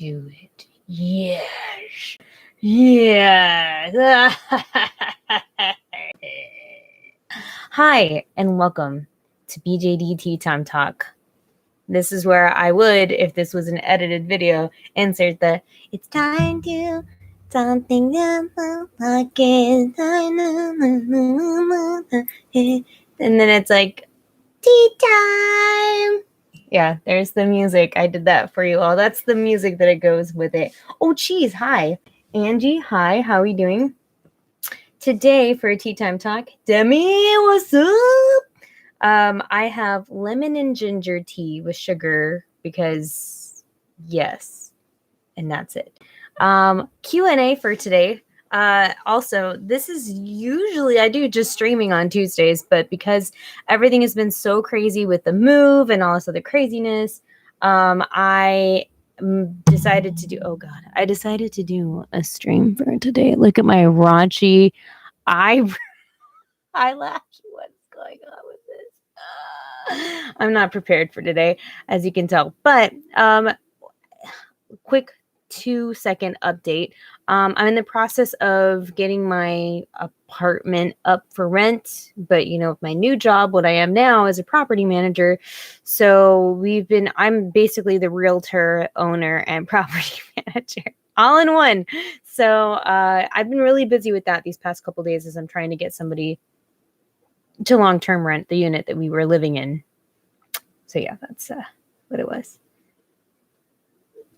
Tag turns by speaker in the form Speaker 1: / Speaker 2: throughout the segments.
Speaker 1: do it. Yes. Yes. Hi, and welcome to BJD Tea Time Talk. This is where I would, if this was an edited video, insert the "It's time to something and then it's like tea time. Yeah, there's the music. I did that for you all. That's the music that it goes with it. Oh, geez. Hi. Angie, hi. How are you doing? Today for a tea time talk, Demi, what's up? I have lemon and ginger tea with sugar because yes, and that's it. Q&A for today. Also, this is usually I do just streaming on Tuesdays, but because everything has been so crazy with the move and all this other craziness, I decided to do I decided to do a stream for today. Look at my raunchy eyelash. What's going on with this? I'm not prepared for today, as you can tell. But quick 2-second update. I'm in the process of getting my apartment up for rent, but with my new job, what I am now is a property manager. So I'm basically the realtor, owner, and property manager all in one. So I've been really busy with that these past couple days as I'm trying to get somebody to long-term rent the unit that we were living in. So yeah, that's what it was.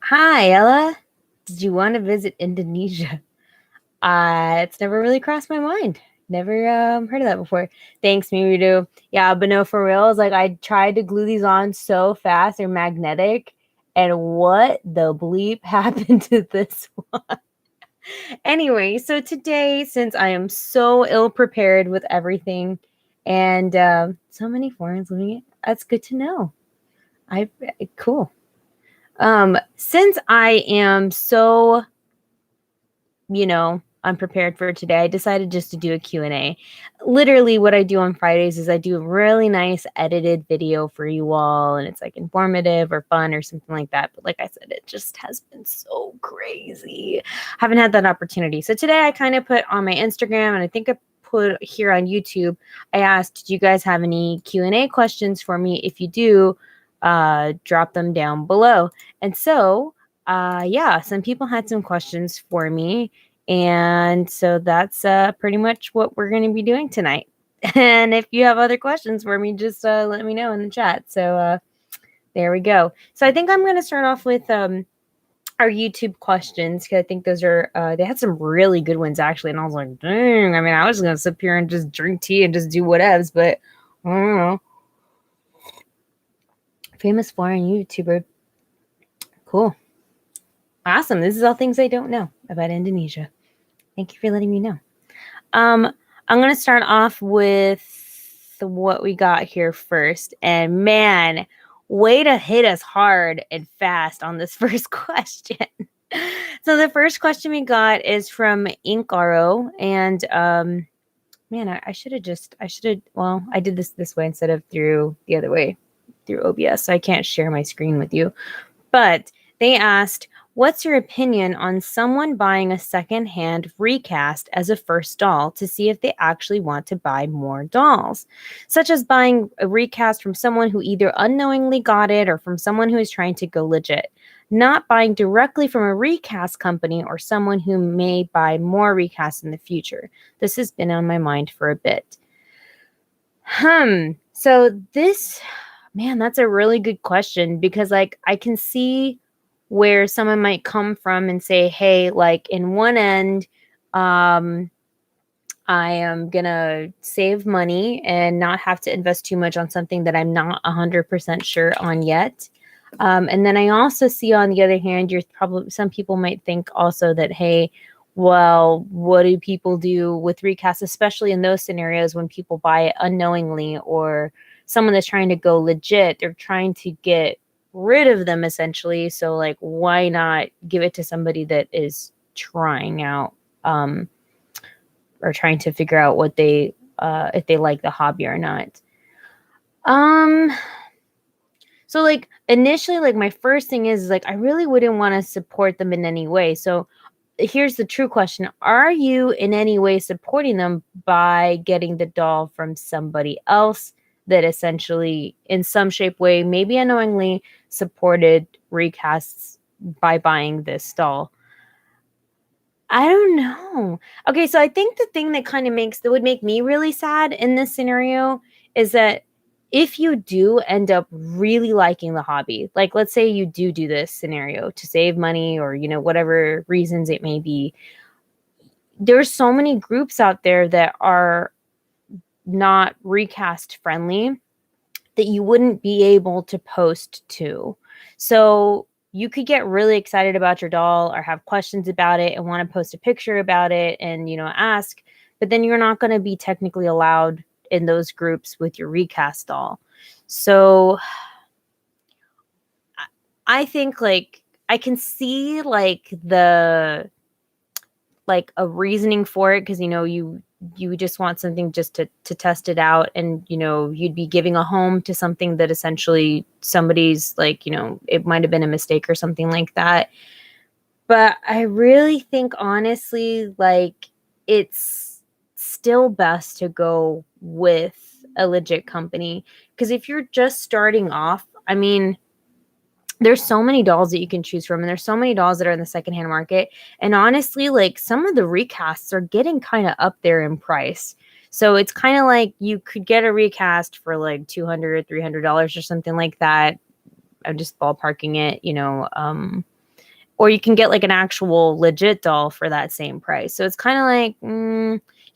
Speaker 1: Hi, Ella. Did you want to visit Indonesia? It's never really crossed my mind. Never heard of that before. Thanks, Mimidu. Yeah, but no, for real, it's like I tried to glue these on so fast. They're magnetic. And what the bleep happened to this one? Anyway, so today, since I am so ill-prepared with everything and so many foreigners living it, that's good to know. Cool. Since I am so, unprepared for today, I decided just to do a Q&A. Literally what I do on Fridays is I do a really nice edited video for you all, and it's like informative or fun or something like that. But like I said, it just has been so crazy. Haven't had that opportunity. So today I kind of put on my Instagram, and I think I put here on YouTube, I asked, do you guys have any Q&A questions for me? If you do, drop them down below. And so some people had some questions for me, and so that's pretty much what we're going to be doing tonight. And if you have other questions for me, just let me know in the chat. So there we go. So I think I'm going to start off with our YouTube questions, because I think those are they had some really good ones actually, and I was like, dang, I mean, I was going to sit here and just drink tea and just do whatevs, but I don't know. Famous foreign YouTuber. Cool. Awesome. This is all things I don't know about Indonesia. Thank you for letting me know. I'm going to start off with what we got here first. And man, way to hit us hard and fast on this first question. So the first question we got is from Inkaro. And man, I did this way instead of through the other way, through OBS. So I can't share my screen with you. But they asked, what's your opinion on someone buying a secondhand recast as a first doll to see if they actually want to buy more dolls? Such as buying a recast from someone who either unknowingly got it or from someone who is trying to go legit. Not buying directly from a recast company or someone who may buy more recasts in the future. This has been on my mind for a bit. So this, man, that's a really good question, because like I can see where someone might come from and say, hey, like in one end, I am going to save money and not have to invest too much on something that I'm not 100% sure on yet. And then I also see, on the other hand, some people might think also that, hey, well, what do people do with recasts, especially in those scenarios when people buy it unknowingly, or someone that's trying to go legit, they're trying to get rid of them essentially. So like, why not give it to somebody that is trying out or trying to figure out what if they like the hobby or not. So like initially, like my first thing is like I really wouldn't want to support them in any way. So here's the true question. Are you in any way supporting them by getting the doll from somebody else that essentially in some shape, way, maybe unknowingly supported Recasts by buying this doll? I don't know. Okay, so I think the thing that kind of that would make me really sad in this scenario is that if you do end up really liking the hobby, like let's say you do this scenario to save money or, whatever reasons it may be, there's so many groups out there that are not Recast friendly that you wouldn't be able to post to. So you could get really excited about your doll or have questions about it and want to post a picture about it and, ask, but then you're not going to be technically allowed in those groups with your Recast doll. So I think like I can see like a reasoning for it because you just want something just to test it out, and you'd be giving a home to something that essentially somebody's like, it might have been a mistake or something like that. But I really think honestly like it's still best to go with a legit company, because if you're just starting off, I mean, there's so many dolls that you can choose from, and there's so many dolls that are in the secondhand market. And honestly, like some of the Recasts are getting kind of up there in price. So it's kind of like you could get a Recast for like $200, $300 or something like that. I'm just ballparking it. Or you can get like an actual legit doll for that same price. So it's kind of like,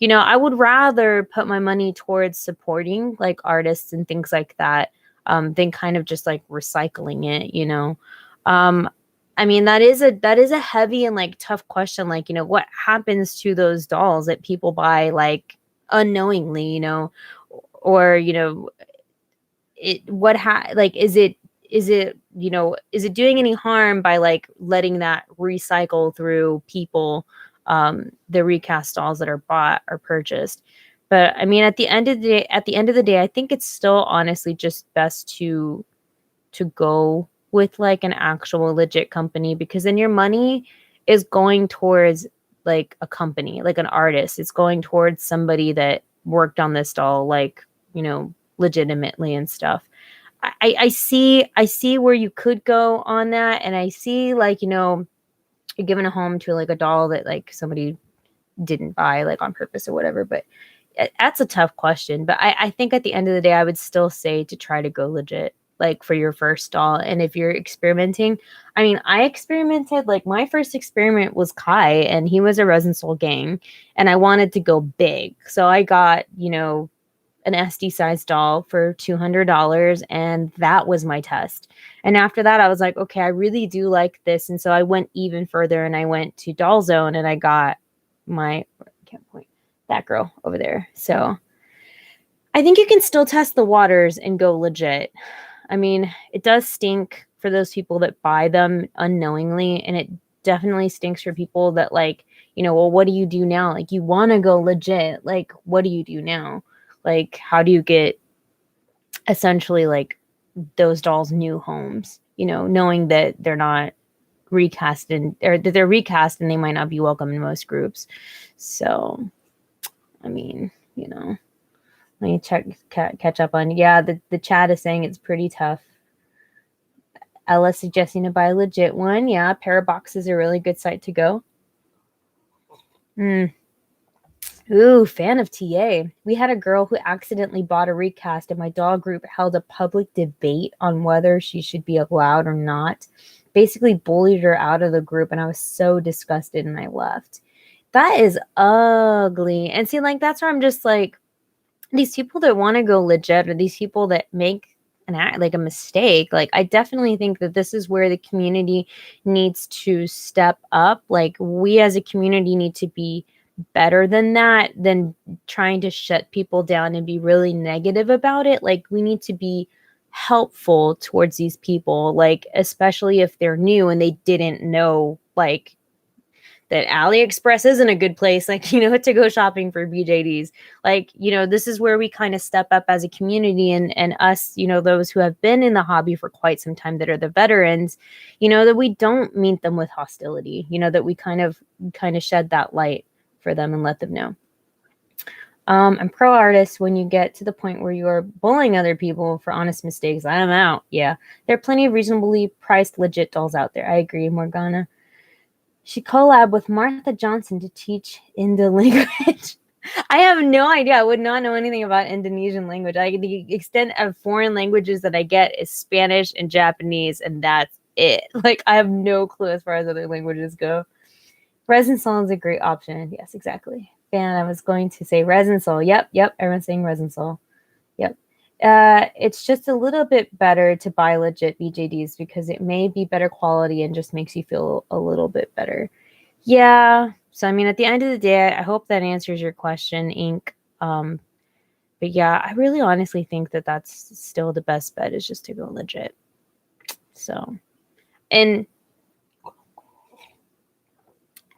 Speaker 1: I would rather put my money towards supporting like artists and things like that, than kind of just like recycling it. I mean, that is a heavy and like tough question. Like, what happens to those dolls that people buy like unknowingly, or, like, is it doing any harm by like letting that recycle through people, the Recast dolls that are bought or purchased? But I mean, at the end of the day, I think it's still honestly just best to go with like an actual legit company, because then your money is going towards like a company, like an artist. It's going towards somebody that worked on this doll, like, legitimately and stuff. I see where you could go on that, and I see like, you're giving a home to like a doll that like somebody didn't buy like on purpose or whatever. But that's a tough question. But I think at the end of the day, I would still say to try to go legit, like for your first doll. And if you're experimenting, I mean, I experimented, like my first experiment was Kai, and he was a Resin Soul Gang, and I wanted to go big. So I got, an SD size doll for $200, and that was my test. And after that, I was like, okay, I really do like this. And so I went even further, and I went to Doll Zone, and I got I can't point, that girl over there. So I think you can still test the waters and go legit. I mean, it does stink for those people that buy them unknowingly, and it definitely stinks for people that like, well, what do you do now? Like, you want to go legit. Like, what do you do now? Like, how do you get essentially like those dolls new homes, knowing that they're not recast, or that they're recast and they might not be welcome in most groups. So, I mean, let me catch up on, yeah, the chat is saying it's pretty tough. Ella suggesting to buy a legit one. Yeah, Parabox is a really good site to go. Ooh, fan of TA. We had a girl who accidentally bought a Recast, and my doll group held a public debate on whether she should be allowed or not. Basically bullied her out of the group, and I was so disgusted and I left. That is ugly. And see, like, that's where I'm just like, these people that want to go legit, or these people that make an act like a mistake, like, I definitely think that this is where the community needs to step up. Like, we as a community need to be better than that, than trying to shut people down and be really negative about it. Like, we need to be helpful towards these people, like, especially if they're new and they didn't know, like, that AliExpress isn't a good place, like, to go shopping for BJDs. Like, this is where we kind of step up as a community, and us, those who have been in the hobby for quite some time that are the veterans, that we don't meet them with hostility, that we kind of shed that light for them and let them know. And pro artists, when you get to the point where you are bullying other people for honest mistakes, I'm out. Yeah, there are plenty of reasonably priced, legit dolls out there. I agree, Morgana. She collabed with Martha Johnson to teach Indo language. I have no idea. I would not know anything about Indonesian language. The extent of foreign languages that I get is Spanish and Japanese, and that's it. Like, I have no clue as far as other languages go. Resin Soul is a great option. Yes, exactly. And I was going to say Resin Soul. Yep. Everyone's saying Resin Soul. Yep. It's just a little bit better to buy legit BJDs because it may be better quality and just makes you feel a little bit better. Yeah. So, I mean, at the end of the day, I hope that answers your question, Ink. But yeah, I really honestly think that that's still the best bet, is just to go legit. So, and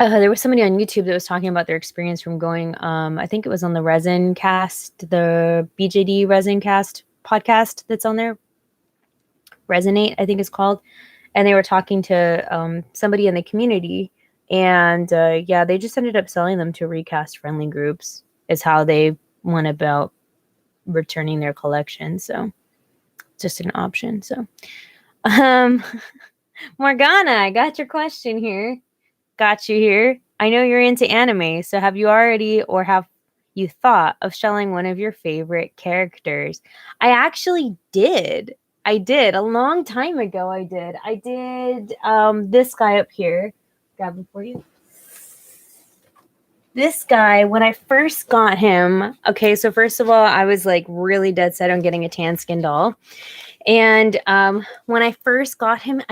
Speaker 1: there was somebody on YouTube that was talking about their experience from going, I think it was on the Resin Cast, the BJD Resin Cast podcast that's on there. Resonate, I think it's called. And they were talking to somebody in the community. And yeah, they just ended up selling them to Recast friendly groups is how they went about returning their collection. So just an option. So Morgana, I got your question here. Got you here. I know you're into anime, so have you already, or have you thought of shelling one of your favorite characters? I actually did. I did a long time ago. I did this guy up here. Grab him for you. This guy, when I first got him, okay, so first of all, I was like really dead set on getting a tan skin doll. And when I first got him,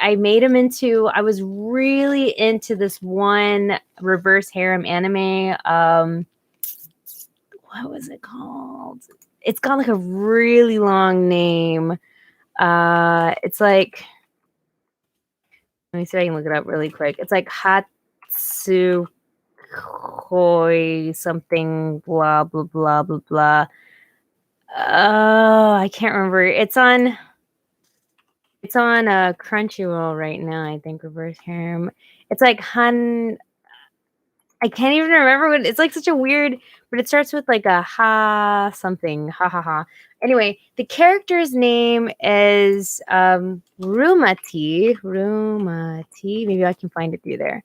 Speaker 1: I made him into, I was really into this one reverse harem anime. What was it called? It's got like a really long name. It's like, let me see if I can look it up really quick. It's like Hatsukoi something, blah, blah, blah, blah, blah. I can't remember. It's on Crunchyroll right now, I think, reverse harem. It's like I can't even remember what it's like, such a weird, but it starts with like a ha something. Ha ha ha. Anyway, the character's name is Rumati. Maybe I can find it through there.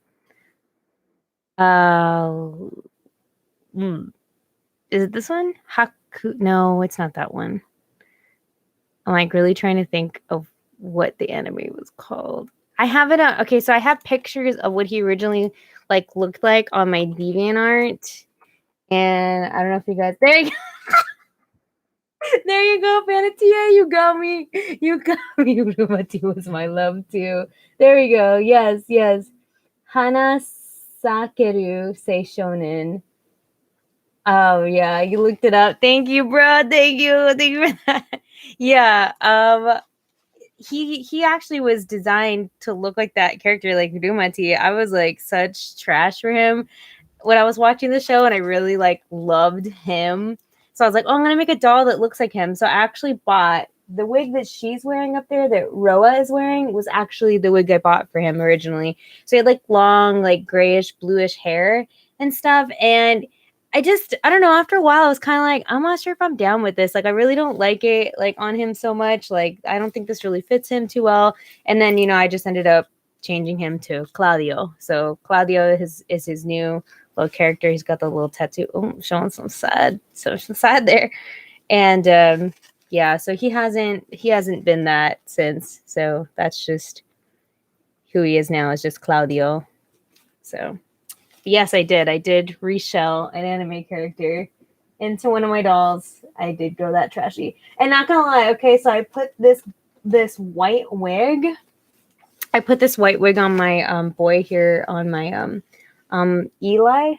Speaker 1: Is it this one? Haku? No, it's not that one. I'm like really trying to think of what the anime was called. I have it on. Okay, so I have pictures of what he originally like looked like on my DeviantArt, and I don't know if you guys. There you go. There you go, Panatia. You got me. You got me. Rumati was my love too. There we go. Yes. Hana Sakeru Seishonen. Oh yeah, you looked it up. Thank you, bro. Thank you for that. Yeah. He actually was designed to look like that character, like Rumati. I was like such trash for him when I was watching the show, and I really like loved him. So I was like, oh, I'm gonna make a doll that looks like him. So I actually bought the wig that she's wearing up there, that Roa is wearing, was actually the wig I bought for him originally. So he had like long, like grayish, bluish hair and stuff. And I don't know, after a while, I was kind of like, I'm not sure if I'm down with this. Like, I really don't like it, like, on him so much. Like, I don't think this really fits him too well. And then, I just ended up changing him to Claudio. So Claudio is his new little character. He's got the little tattoo. Oh, showing some side there. And yeah, so he hasn't been that since. So that's just who he is now, is just Claudio. So yes, I did reshell an anime character into one of my dolls. I did go that trashy. And not gonna lie, okay, so I put this white wig. I put this white wig on my boy here, on my Eli.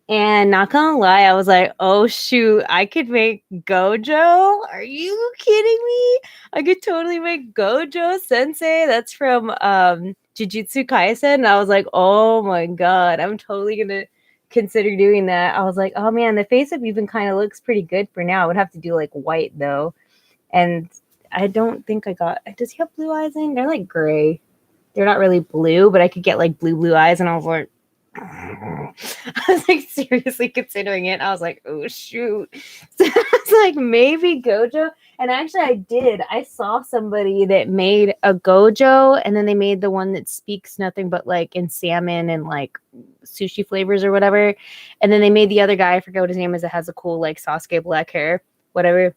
Speaker 1: And not gonna lie, I was like, oh shoot, I could make Gojo. Are you kidding me? I could totally make Gojo Sensei. That's from Jujutsu Kaisen, and I was like, oh my god, I'm totally gonna consider doing that. I was like, oh man, the face up even kind of looks pretty good for now. I would have to do like white though, and I don't think I got. Does he have blue eyes in? They're like gray. They're not really blue, but I could get like blue eyes, and I was like, I was like seriously considering it. I was like, oh shoot. So I was like, maybe Gojo. And actually I did. I saw somebody that made a Gojo, and then they made the one that speaks nothing but like in salmon and like sushi flavors or whatever. And then they made the other guy, I forget what his name is, that has a cool like Sasuke black hair, whatever.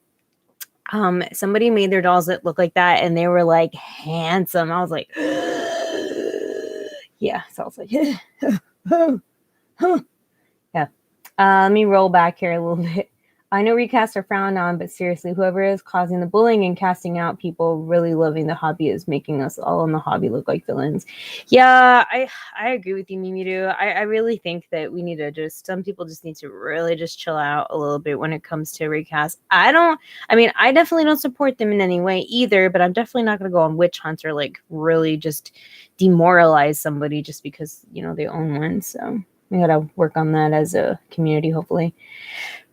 Speaker 1: Somebody made their dolls that look like that, and they were like handsome. I was like, yeah. So I was like, yeah. Let me roll back here a little bit. I know recasts are frowned on, but seriously, whoever is causing the bullying and casting out people really loving the hobby is making us all in the hobby look like villains. Yeah, I agree with you, Mimiru. I really think that we need to some people just need to really just chill out a little bit when it comes to recast. I definitely don't support them in any way either, but I'm definitely not going to go on witch hunts or like really just demoralize somebody just because, they own one. So we got to work on that as a community, hopefully.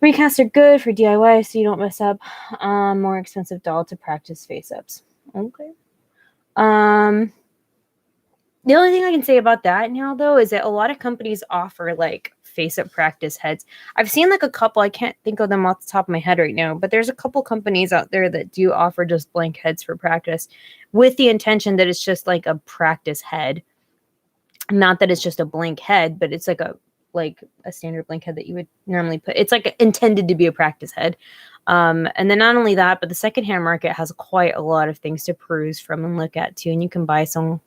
Speaker 1: Recasts are good for DIY so you don't mess up. More expensive doll to practice face-ups. Okay. The only thing I can say about that now, though, is that a lot of companies offer, like, face-up practice heads. I've seen, like, a couple. I can't think of them off the top of my head right now, but there's a couple companies out there that do offer just blank heads for practice with the intention that it's just, like, a practice head. Not that it's just a blank head, but it's like a standard blank head that you would normally put. It's like intended to be a practice head. And then not only that, but the secondhand market has quite a lot of things to peruse from and look at too. And you can buy some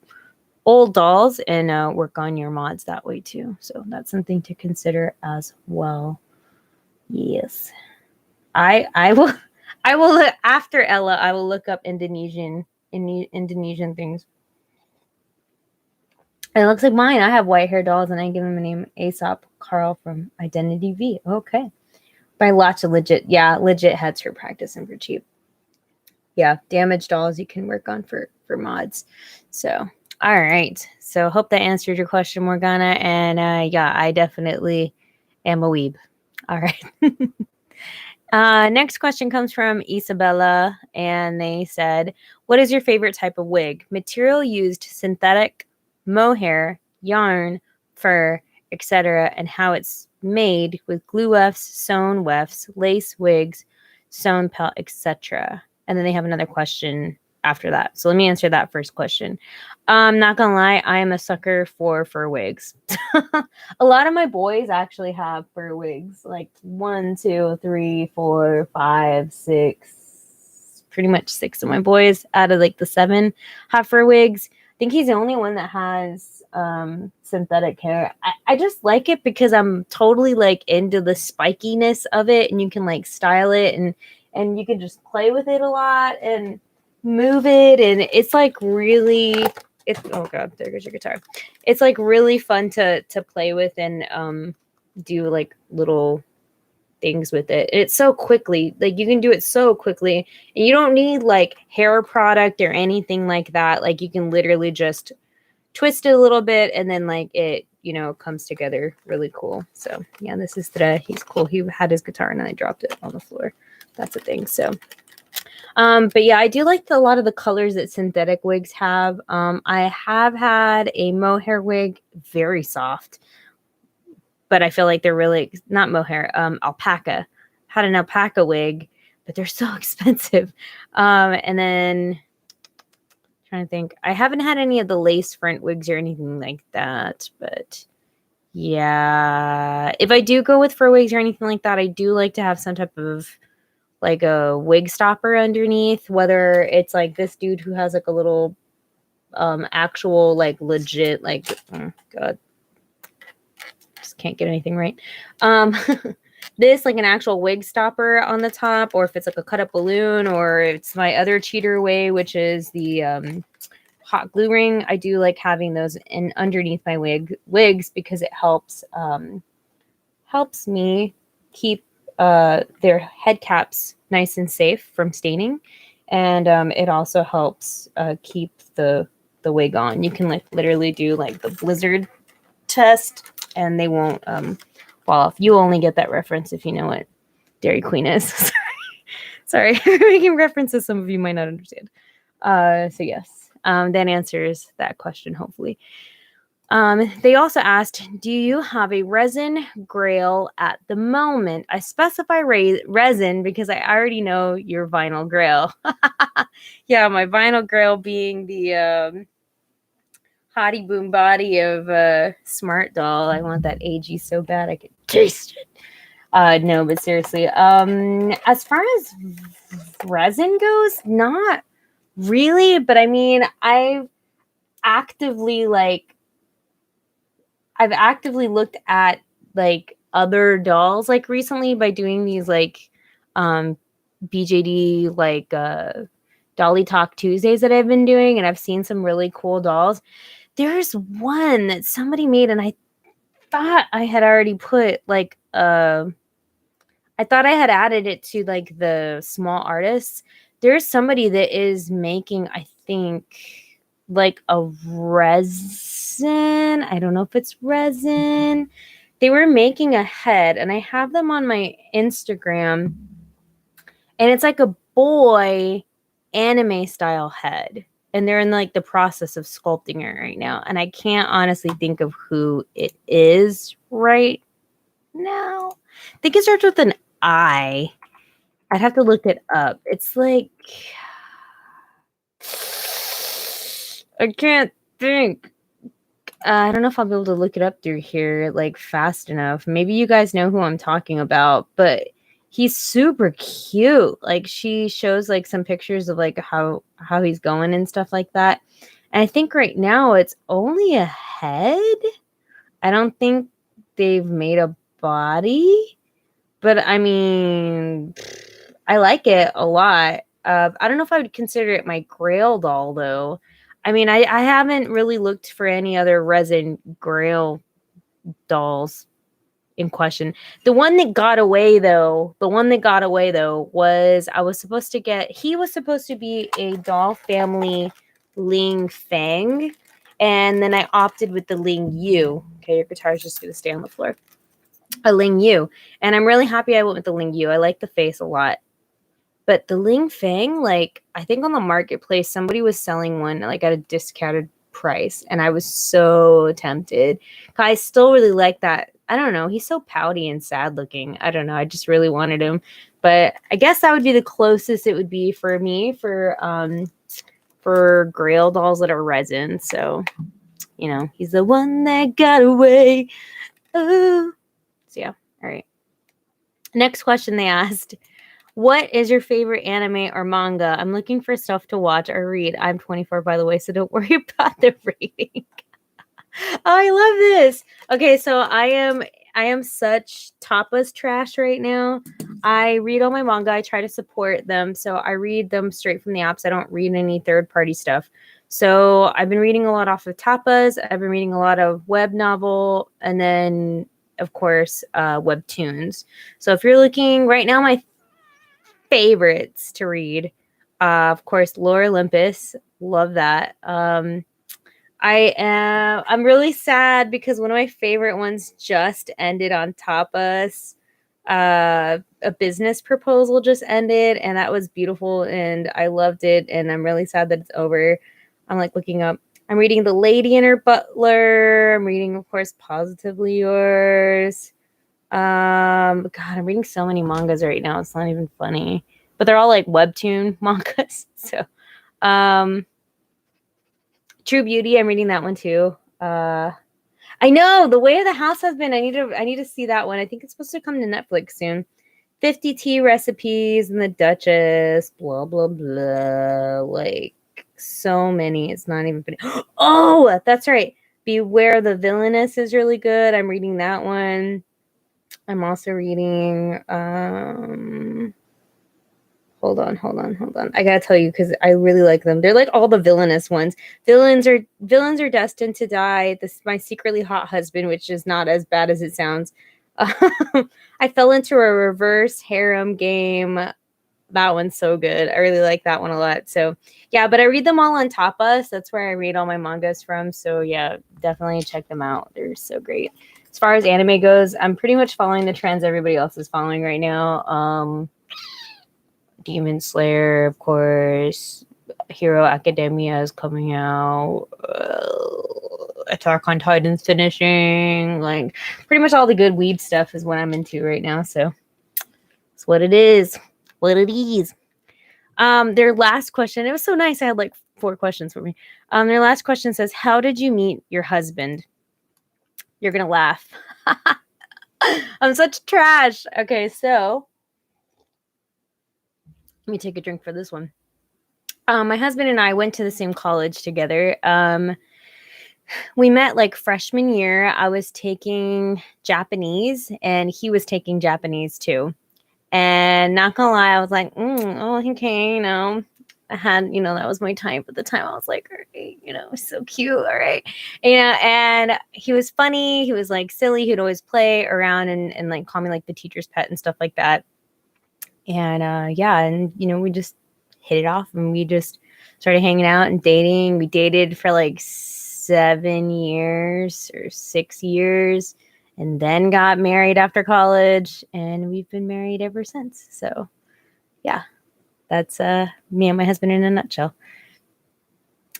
Speaker 1: old dolls and work on your mods that way too. So that's something to consider as well. Yes. I will look after Ella. I will look up Indonesian things. It looks like mine. I have white hair dolls, and I give him a name, Aesop Carl from Identity V. Okay. By lots of legit heads for practice and for cheap. Yeah, damaged dolls you can work on for mods. So, all right. So, hope that answered your question, Morgana. And yeah, I definitely am a weeb. All right. Next question comes from Isabella, and they said, what is your favorite type of wig? Material used: synthetic, mohair, yarn, fur, etc., and how it's made with glue wefts, sewn wefts, lace wigs, sewn pelt, etc. And then they have another question after that. So let me answer that first question. I'm not gonna lie, I am a sucker for fur wigs. A lot of my boys actually have fur wigs, like 1, 2, 3, 4, 5, 6. Pretty much 6 of my boys out of like the 7 have fur wigs. I think he's the only one that has synthetic hair. I just like it because I'm totally like into the spikiness of it, and you can like style it and you can just play with it a lot and move it, and it's like really oh god, there goes your guitar. It's like really fun to play with and do like little things with it. It's so quickly, like you can do it so quickly, and you don't need like hair product or anything like that. Like you can literally just twist it a little bit, and then like it comes together really cool. So yeah, this is today. He's cool. He had his guitar and I dropped it on the floor. That's a thing. So but yeah, I do like a lot of the colors that synthetic wigs have. I have had a mohair wig, very soft, but I feel like they're really not mohair, alpaca. Had an alpaca wig, but they're so expensive. And then trying to think, I haven't had any of the lace front wigs or anything like that, but yeah, if I do go with fur wigs or anything like that, I do like to have some type of like a wig stopper underneath, whether it's like this dude who has like a little actual like legit like oh god, just can't get anything right. This like an actual wig stopper on the top, or if it's like a cut up balloon, or it's my other cheater way, which is the hot glue ring. I do like having those in underneath my wigs because it helps me keep their head caps nice and safe from staining, and it also helps keep the the wig on. You can like literally do like the blizzard test and they won't fall off. You only get that reference if you know what Dairy Queen is. Sorry, making references some of you might not understand. So yes, that answers that question, hopefully. They also asked, do you have a resin grail at the moment? I specify resin because I already know your vinyl grail. Yeah, my vinyl grail being the hottie boom body of Smart Doll. I want that AG so bad I could taste it. No, but seriously, as far as resin goes, not really, but I mean, I've actively looked at like other dolls like recently by doing these like BJD like Dolly Talk Tuesdays that I've been doing, and I've seen some really cool dolls. There's one that somebody made and I thought I had already put like I thought I had added it to like the small artists. There's somebody that is making, I think, like a resin. I don't know if it's resin. They were making a head, and I have them on my Instagram. And it's like a boy anime style head. And they're in like the process of sculpting it right now. And I can't honestly think of who it is right now. I think it starts with an I. I'd have to look it up. It's like I can't think. I don't know if I'll be able to look it up through here like fast enough. Maybe you guys know who I'm talking about, but he's super cute. Like she shows like some pictures of like how he's going and stuff like that. And I think right now it's only a head. I don't think they've made a body. But I mean, I like it a lot. I don't know if I would consider it my Grail doll, though. I mean, I haven't really looked for any other resin Grail dolls in question. The one that got away, though, was he was supposed to be a doll family Ling Fang. And then I opted with the Ling Yu. Okay, your guitar is just going to stay on the floor. A Ling Yu. And I'm really happy I went with the Ling Yu. I like the face a lot. But the Ling Fang, like, I think on the marketplace, somebody was selling one like at a discounted price. And I was so tempted. I still really like that. I don't know. He's so pouty and sad looking. I don't know. I just really wanted him. But I guess that would be the closest it would be for me for Grail dolls that are resin. So, you know, he's the one that got away. Oh. So yeah, all right. Next question they asked, what is your favorite anime or manga? I'm looking for stuff to watch or read. I'm 24, by the way, so don't worry about the reading. Oh, I love this. Okay, so I am such tapas trash right now. I read all my manga. I try to support them, so I read them straight from the apps. I don't read any third-party stuff. So I've been reading a lot off of tapas. I've been reading a lot of web novel, and then of course, webtoons. So if you're looking right now, my favorites to read, of course, Lore Olympus. Love that. I'm really sad because one of my favorite ones just ended on Tapas. A business proposal just ended, and that was beautiful, and I loved it. And I'm really sad that it's over. I'm like looking up. I'm reading The Lady and Her Butler. I'm reading, of course, Positively Yours. God, I'm reading so many mangas right now. It's not even funny. But they're all like webtoon mangas. So, True Beauty, I'm reading that one too. I know The Way of the House Husband. I need to see that one. I think it's supposed to come to Netflix soon. 50 Tea Recipes and The Duchess. Blah blah blah. Like so many. It's not even funny. Oh, that's right. Beware the Villainess is really good. I'm reading that one. I'm also reading hold on. I gotta tell you because I really like them. They're like all the villainous ones. Villains are destined to die. This is My Secretly Hot Husband, which is not as bad as it sounds. I fell into a reverse harem game That one's so good. I really like that one a lot. So yeah, but I read them all on Tapas. That's where I read all my mangas from. So yeah, definitely check them out. They're so great. As far as anime goes, I'm pretty much following the trends everybody else is following right now. Demon Slayer, of course. Hero Academia is coming out. Attack on Titan's finishing. Like, pretty much all the good weeb stuff is what I'm into right now. So it's what it is. What it is. Their last question. It was so nice. I had like 4 questions for me. Their last question says, "How did you meet your husband?" You're gonna laugh. I'm such trash. Okay, so let me take a drink for this one. My husband and I went to the same college together. We met like freshman year. I was taking Japanese and he was taking Japanese too. And not gonna lie, I was like, oh, okay, I had, that was my type at the time. I was like, all right, so cute, all right. And he was funny. He was like silly. He'd always play around and like call me like the teacher's pet and stuff like that. And yeah, and we just hit it off and we just started hanging out and dating. We dated for like 7 years or 6 years and then got married after college, and we've been married ever since. So yeah, that's me and my husband in a nutshell.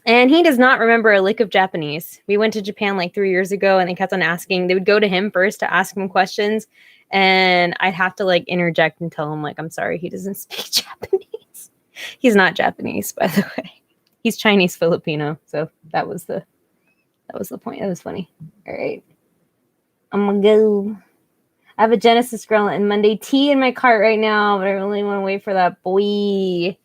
Speaker 1: And he does not remember a lick of Japanese. We went to Japan like 3 years ago, and they kept on asking. They would go to him first to ask him questions, and I'd have to like interject and tell him like, I'm sorry, he doesn't speak Japanese. He's not Japanese, by the way. He's Chinese Filipino. So that was the point. That was funny. All right. I'm gonna go. I have a Genesis Girl and Monday tea in my cart right now, but I really want to wait for that boy.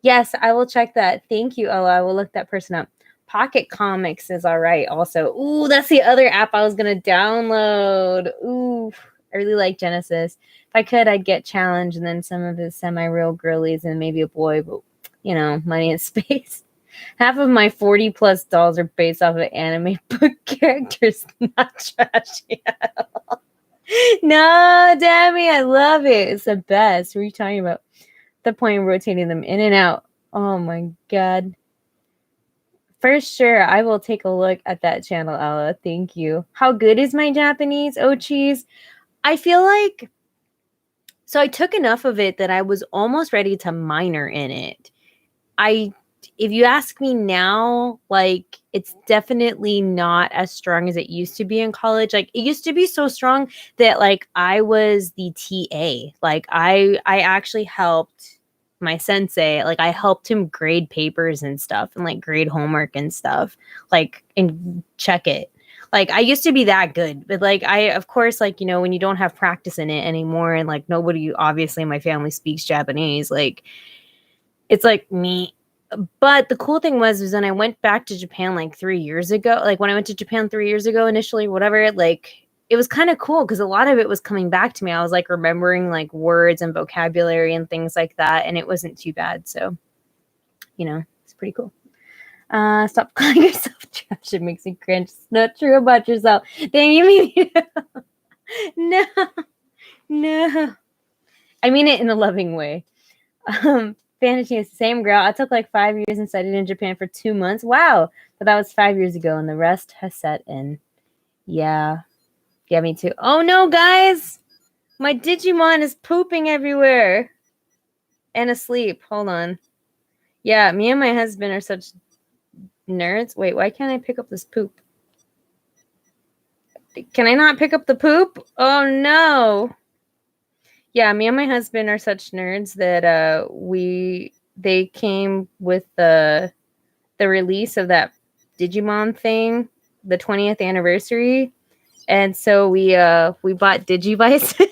Speaker 1: Yes, I will check that. Thank you, Ella. I will look that person up. Pocket Comics is all right also. Ooh, that's the other app I was going to download. Ooh, I really like Genesis. If I could, I'd get Challenge and then some of his semi-real girlies and maybe a boy, but, money and space. Half of my 40 plus dolls are based off of anime book characters. Not trashy at all. No, Dammy, I love it. It's the best. What are you talking about? The point of rotating them in and out. Oh my god. For sure, I will take a look at that channel, Ella. Thank you. How good is my Japanese? Oh, cheese. I feel like... So I took enough of it that I was almost ready to minor in it. If you ask me now, like, it's definitely not as strong as it used to be in college. Like, it used to be so strong that, like, I was the TA. Like, I actually helped my sensei. Like, I helped him grade papers and stuff and, like, grade homework and stuff. Like, and check it. Like, I used to be that good. But, like, of course, like, when you don't have practice in it anymore and, like, nobody, obviously, in my family speaks Japanese, like, it's, like, me. But the cool thing was when I went back to Japan like 3 years ago, like when I went to Japan 3 years ago initially, whatever, like it was kind of cool because a lot of it was coming back to me. I was like remembering like words and vocabulary and things like that. And it wasn't too bad. So, it's pretty cool. Stop calling yourself trash. It makes me cringe. It's not true about yourself. Then you mean no. I mean it in a loving way. Fantasy is the same girl. I took like 5 years and studied in Japan for 2 months. Wow. But that was 5 years ago and the rest has set in. Yeah. Yeah, me too. Oh no, guys. My Digimon is pooping everywhere. And asleep. Hold on. Yeah, me and my husband are such nerds. Wait, why can't I pick up this poop? Can I not pick up the poop? Oh no. Yeah, me and my husband are such nerds that they came with the release of that Digimon thing, the 20th anniversary, and so we bought Digivices,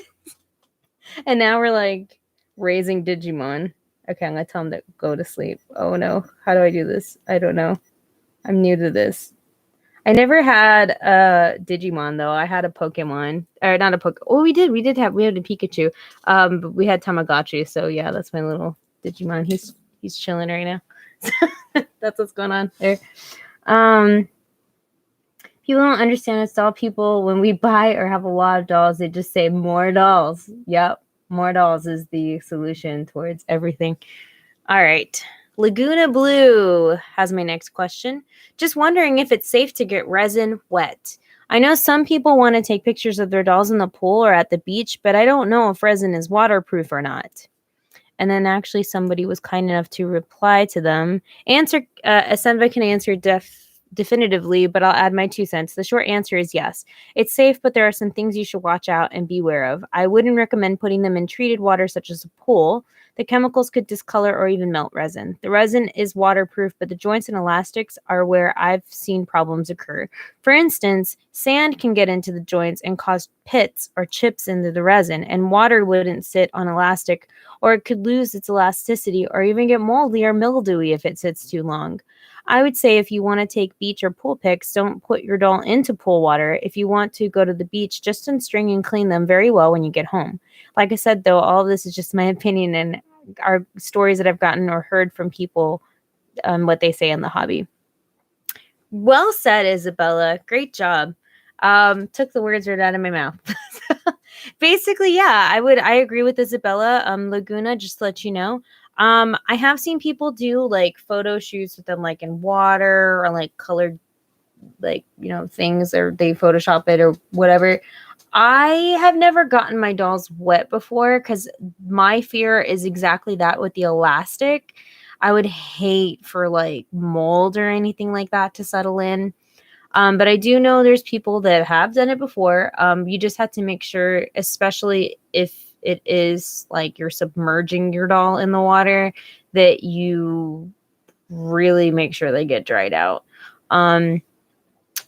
Speaker 1: and now we're like raising Digimon. Okay, I'm gonna tell him to go to sleep. Oh no, how do I do this? I don't know. I'm new to this. I never had a Digimon though. I had a Pokemon, or not a Pokemon. Oh, we had a Pikachu. But we had Tamagotchi. So yeah, that's my little Digimon. He's chilling right now. That's what's going on there. People don't understand us doll people. When we buy or have a lot of dolls, they just say more dolls. Yep. More dolls is the solution towards everything. All right. Laguna Blue has my next question. Just wondering if it's safe to get resin wet. I know some people want to take pictures of their dolls in the pool or at the beach, but I don't know if resin is waterproof or not. And then actually somebody was kind enough to reply to them. Asenva can answer definitively, but I'll add my 2 cents. The short answer is yes. It's safe, but there are some things you should watch out and beware of. I wouldn't recommend putting them in treated water such as a pool. The chemicals could discolor or even melt resin. The resin is waterproof, but the joints and elastics are where I've seen problems occur. For instance, sand can get into the joints and cause pits or chips into the resin, and water wouldn't sit on elastic, or it could lose its elasticity or even get moldy or mildewy if it sits too long. I would say if you want to take beach or pool pics, don't put your doll into pool water. If you want to go to the beach, just unstring and clean them very well when you get home. Like I said, though, all of this is just my opinion and are stories that I've gotten or heard from people, what they say in the hobby. Well said, Isabella. Great job. Took the words right out of my mouth. Basically, yeah, I agree with Isabella. Laguna, just to let you know. I have seen people do like photo shoots with them like in water or like colored like, things, or they Photoshop it or whatever. I have never gotten my dolls wet before because my fear is exactly that with the elastic. I would hate for like mold or anything like that to settle in. But I do know there's people that have done it before. You just have to make sure, especially if it is like you're submerging your doll in the water, that you really make sure they get dried out.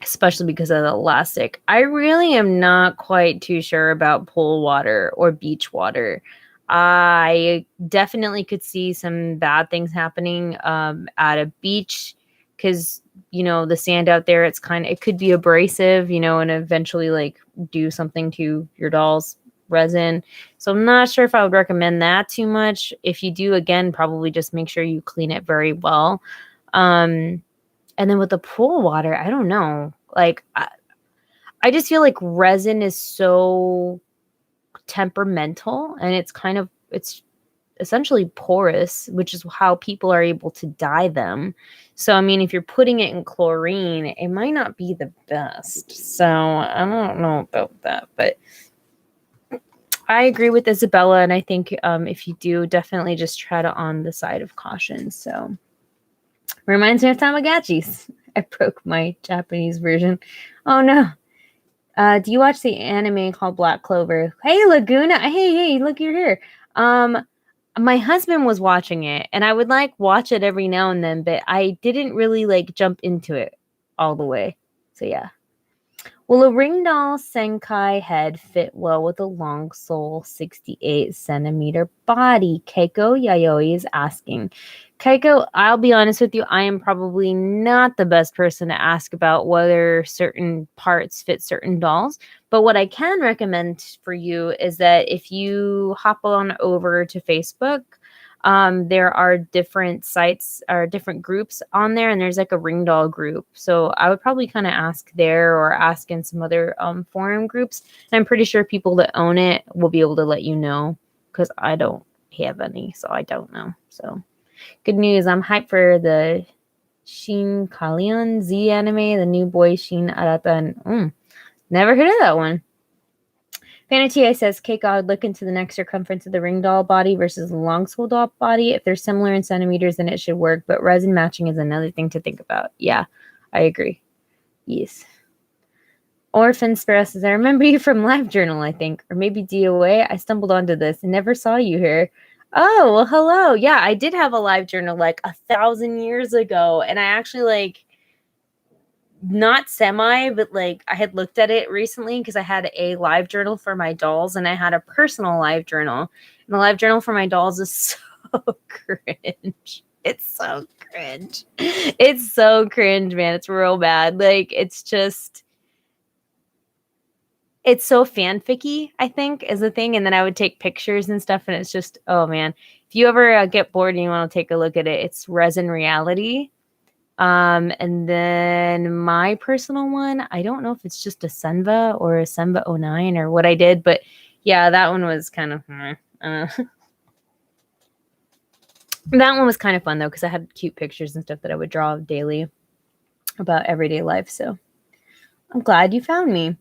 Speaker 1: Especially because of the elastic. I really am not quite too sure about pool water or beach water. I definitely could see some bad things happening at a beach because, the sand out there, it could be abrasive, and eventually like do something to your doll's resin. So I'm not sure if I would recommend that too much. If you do, again, probably just make sure you clean it very well. And then with the pool water, I don't know. Like, I just feel like resin is so temperamental and it's essentially porous, which is how people are able to dye them. So, I mean, if you're putting it in chlorine, it might not be the best. So, I don't know about that. But I agree with Isabella. And I think if you do, definitely just tread on the side of caution. So, reminds me of Tamagotchis. I broke my Japanese version. Oh no. Do you watch the anime called Black Clover? Hey Laguna. Hey, look, you're here. My husband was watching it and I would like watch it every now and then, but I didn't really like jump into it all the way. So yeah. Will a ring doll Senkai head fit well with a long sole 68 centimeter body? Keiko Yayoi is asking. Keiko, I'll be honest with you, I am probably not the best person to ask about whether certain parts fit certain dolls. But what I can recommend for you is that if you hop on over to Facebook, there are different sites or different groups on there, and there's like a ring doll group. So I would probably kind of ask there or ask in some other forum groups. And I'm pretty sure people that own it will be able to let you know because I don't have any, so I don't know. So good news. I'm hyped for the Shin Kalion Z anime, the new boy Shin Arata. And never heard of that one. Vanity says, Keiko, I would look into the neck circumference of the ring doll body versus the long sole doll body. If they're similar in centimeters, then it should work. But resin matching is another thing to think about. Yeah, I agree. Yes. Orphan Sparrow says, I remember you from LiveJournal, I think. Or maybe DOA. I stumbled onto this and never saw you here. Oh, well, hello. Yeah, I did have a LiveJournal like 1,000 years ago. And I actually not semi, but like I had looked at it recently because I had a live journal for my dolls and I had a personal live journal. And the live journal for my dolls is so cringe. It's so cringe. It's so cringe, man. It's real bad. Like it's so fanficky, I think, is the thing. And then I would take pictures and stuff, and it's just, oh man. If you ever get bored and you want to take a look at it, it's Resin Reality. And then my personal one, I don't know if it's just Asenva or Asenva 09 or what I did, but yeah, that one was kind of, That one was kind of fun, though, because I had cute pictures and stuff that I would draw daily about everyday life. So I'm glad you found me.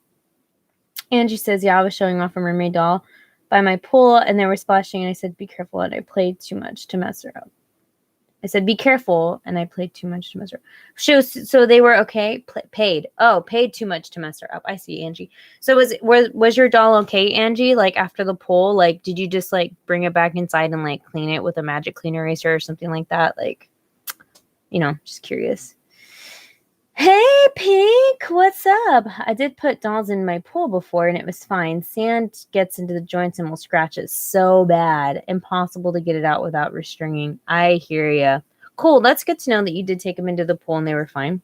Speaker 1: Angie says, yeah, I was showing off a mermaid doll by my pool, and they were splashing, and I said, be careful, and I played too much to mess her up. I said, be careful, and I played too much to mess her up. So they were okay? Paid. Oh, paid too much to mess her up. I see, Angie. So was your doll okay, Angie? Like, after the poll, like, did you just, like, bring it back inside and, like, clean it with a magic clean eraser or something like that? Like, you know, just curious. Hey, Pink, what's up? I did put dolls in my pool before, and it was fine. Sand gets into the joints and will scratch it so bad. Impossible to get it out without restringing. I hear ya. Cool, that's good to know that you did take them into the pool and they were fine.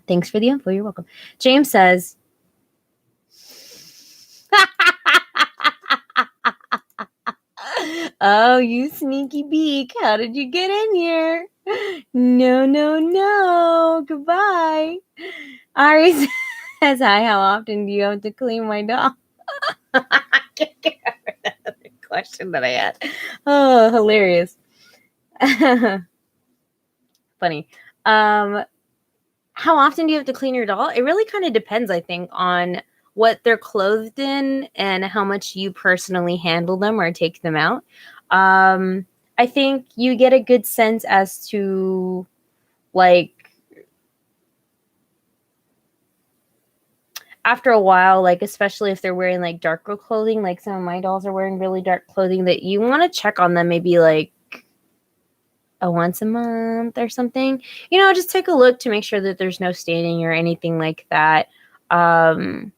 Speaker 1: Thanks for the info. You're welcome. James says... Oh, you sneaky beak. How did you get in here? No. Goodbye. Ari says, hi, how often do you have to clean my doll? I can't get over that other question that I had. Oh, hilarious. Funny. How often do you have to clean your doll? It really kind of depends, I think, on what they're clothed in and how much you personally handle them or take them out. I think you get a good sense as to, like, after a while, like, especially if they're wearing, like, darker clothing, like some of my dolls are wearing really dark clothing, that you want to check on them maybe, like, once a month or something. You know, just take a look to make sure that there's no staining or anything like that. Another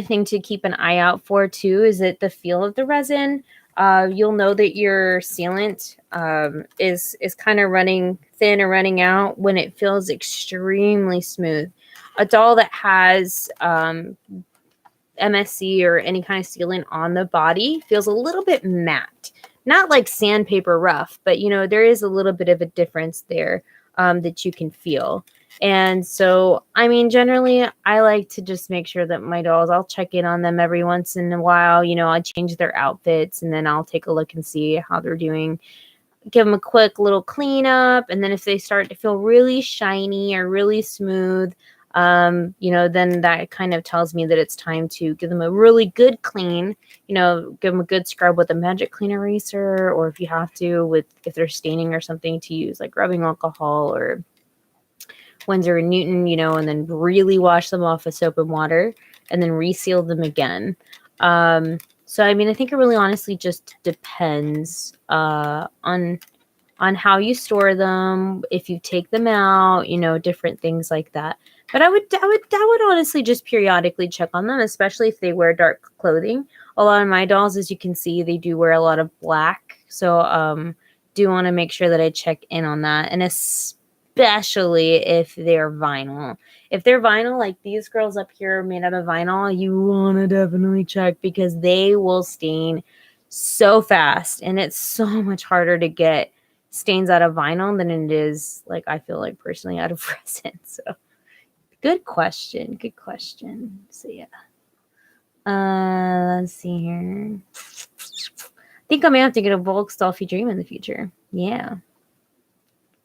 Speaker 1: thing to keep an eye out for, too, is that the feel of the resin. You'll know that your sealant is kind of running thin or running out when it feels extremely smooth. A doll that has MSC or any kind of sealant on the body feels a little bit matte. Not like sandpaper rough, but, you know, there is a little bit of a difference there that you can feel. And so, I mean, generally, I like to just make sure that my dolls, I'll check in on them every once in a while. You know, I change their outfits, and then I'll take a look and see how they're doing. Give them a quick little cleanup. And then if they start to feel really shiny or really smooth, you know, then that kind of tells me that it's time to give them a really good clean. You know, give them a good scrub with a magic clean eraser, or if you have to, if they're staining or something, to use like rubbing alcohol or Winsor and Newton, you know, and then really wash them off with soap and water and then reseal them again. So, I mean, I think it really honestly just depends on how you store them, if you take them out, you know, different things like that. But I would honestly just periodically check on them, especially if they wear dark clothing. A lot of my dolls, as you can see, they do wear a lot of black. So do want to make sure that I check in on that. And especially if they're vinyl. If they're vinyl, like these girls up here made out of vinyl, you want to definitely check, because they will stain so fast. And it's so much harder to get stains out of vinyl than it is, like, I feel like personally, out of resin. So good question. So yeah. Let's see here. I think I may have to get a Volk Dolphy Dream in the future. Yeah.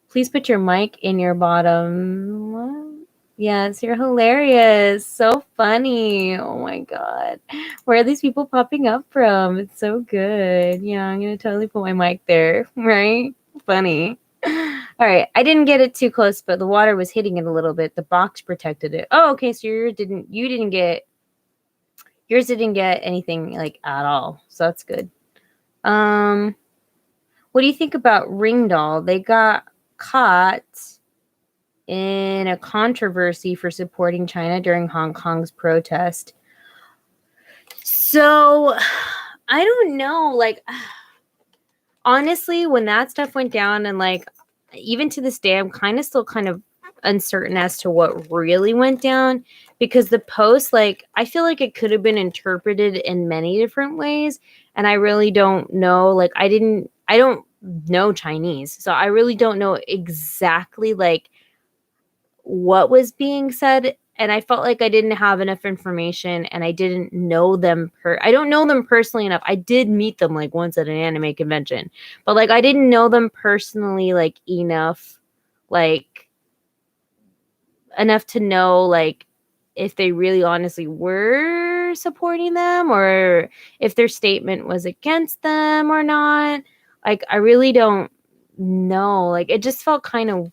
Speaker 1: Please put your mic in your bottom. What? Yes, you're hilarious. So funny. Oh my God. Where are these people popping up from? It's so good. Yeah, I'm going to totally put my mic there. Right? Funny. All right. I didn't get it too close, but the water was hitting it a little bit. The box protected it. Oh, okay. So yours didn't get anything like at all. So that's good. What do you think about Ring Doll? They got caught in a controversy for supporting China during Hong Kong's protest. So I don't know, like, honestly, when that stuff went down, and like, even to this day, I'm still kind of uncertain as to what really went down, because the post, like, I feel like it could have been interpreted in many different ways. And I really don't know, like, I don't know Chinese, so I really don't know exactly like what was being said and I felt like I didn't have enough information, and I didn't know them I don't know them personally enough. I did meet them like once at an anime convention, but like I didn't know them personally like enough to know like if they really honestly were supporting them or if their statement was against them or not. Like I really don't know. Like it just felt kind of,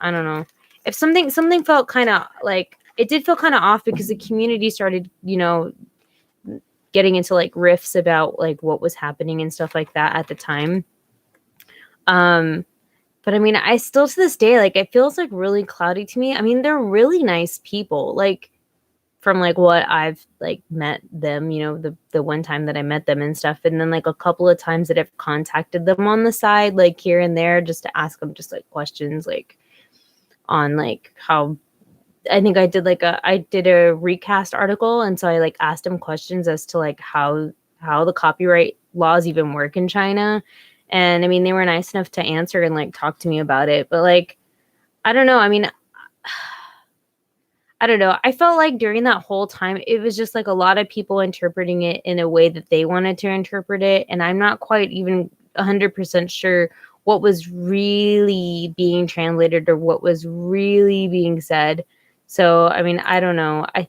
Speaker 1: I don't know. If something felt kind of like, it did feel kind of off because the community started, getting into like riffs about like what was happening and stuff like that at the time. But I mean, I still to this day, like it feels like really cloudy to me. I mean, they're really nice people. Like from like what I've like met them, the one time that I met them and stuff. And then like a couple of times that I've contacted them on the side, like here and there, just to ask them just like questions, like on like how I think I did a recast article. And so I like asked them questions as to like how the copyright laws even work in China. And I mean, they were nice enough to answer and like talk to me about it. But like, I don't know. I mean, I don't know. I felt like during that whole time, it was just like a lot of people interpreting it in a way that they wanted to interpret it. And I'm not quite even 100% sure what was really being translated or what was really being said. So, I mean, I don't know. I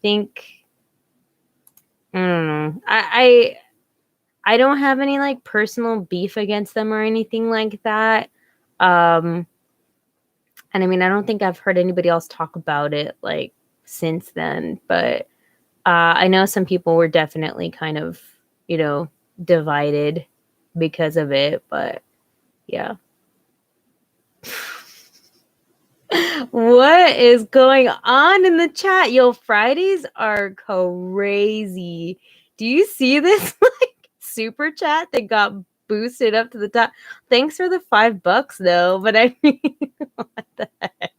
Speaker 1: don't know. I don't have any like personal beef against them or anything like that. And I mean, I don't think I've heard anybody else talk about it like since then, but I know some people were definitely kind of, divided because of it, but yeah. What is going on in the chat? Yo, Fridays are crazy. Do you see this like super chat that got boosted up to the top? Thanks for the $5 though, but I mean, what the heck?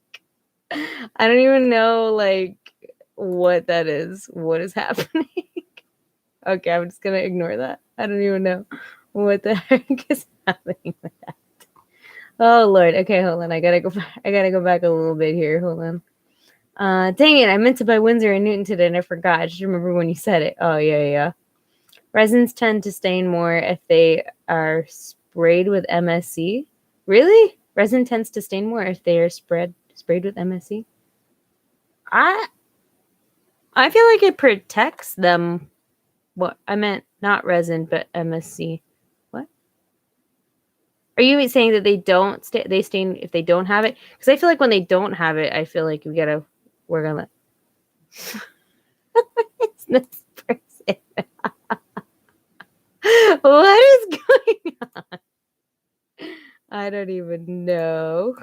Speaker 1: I don't even know like what that is. What is happening? Okay, I'm just gonna ignore that. I don't even know what the heck is happening with that. Oh Lord. Okay, hold on. I gotta go back a little bit here. Hold on. Dang it, I meant to buy Windsor and Newton today and I forgot. I just remember when you said it. Oh yeah. Resins tend to stain more if they are sprayed with MSC. Really? Resin tends to stain more if they are sprayed with MSC? I feel like it protects them. What I meant, not resin, but MSC. What? Are you saying that they don't they stain if they don't have it? Because I feel like when they don't have it, I feel like we gotta work on that. It's this person. What is going on? I don't even know.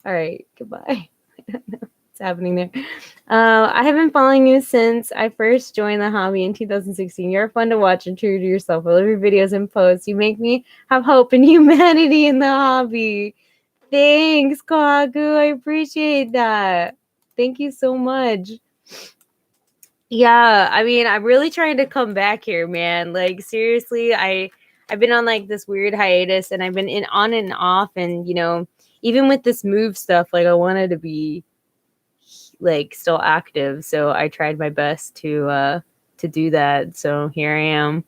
Speaker 1: All right, goodbye. I don't know what's happening there. I have been following you since I first joined the hobby in 2016. You're fun to watch and true to yourself. I love your videos and posts. You make me have hope in humanity in the hobby. Thanks, Kagu. I appreciate that. Thank you so much. Yeah, I mean, I'm really trying to come back here, man. Like seriously, I've been on like this weird hiatus and I've been on and off, and even with this move stuff, like I wanted to be like still active, so I tried my best to do that. So here I am.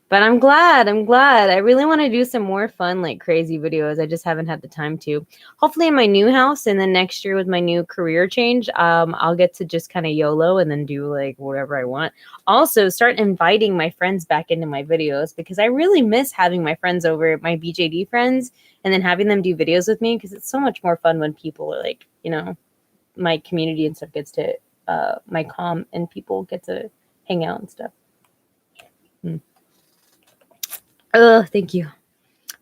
Speaker 1: But I'm glad. I really want to do some more fun, like crazy videos. I just haven't had the time to. Hopefully in my new house, and then next year with my new career change, I'll get to just kind of YOLO and then do like whatever I want. Also, start inviting my friends back into my videos because I really miss having my friends over, my BJD friends, and then having them do videos with me because it's so much more fun when people are like, my community and stuff gets to, my comm and people get to hang out and stuff. Oh, thank you.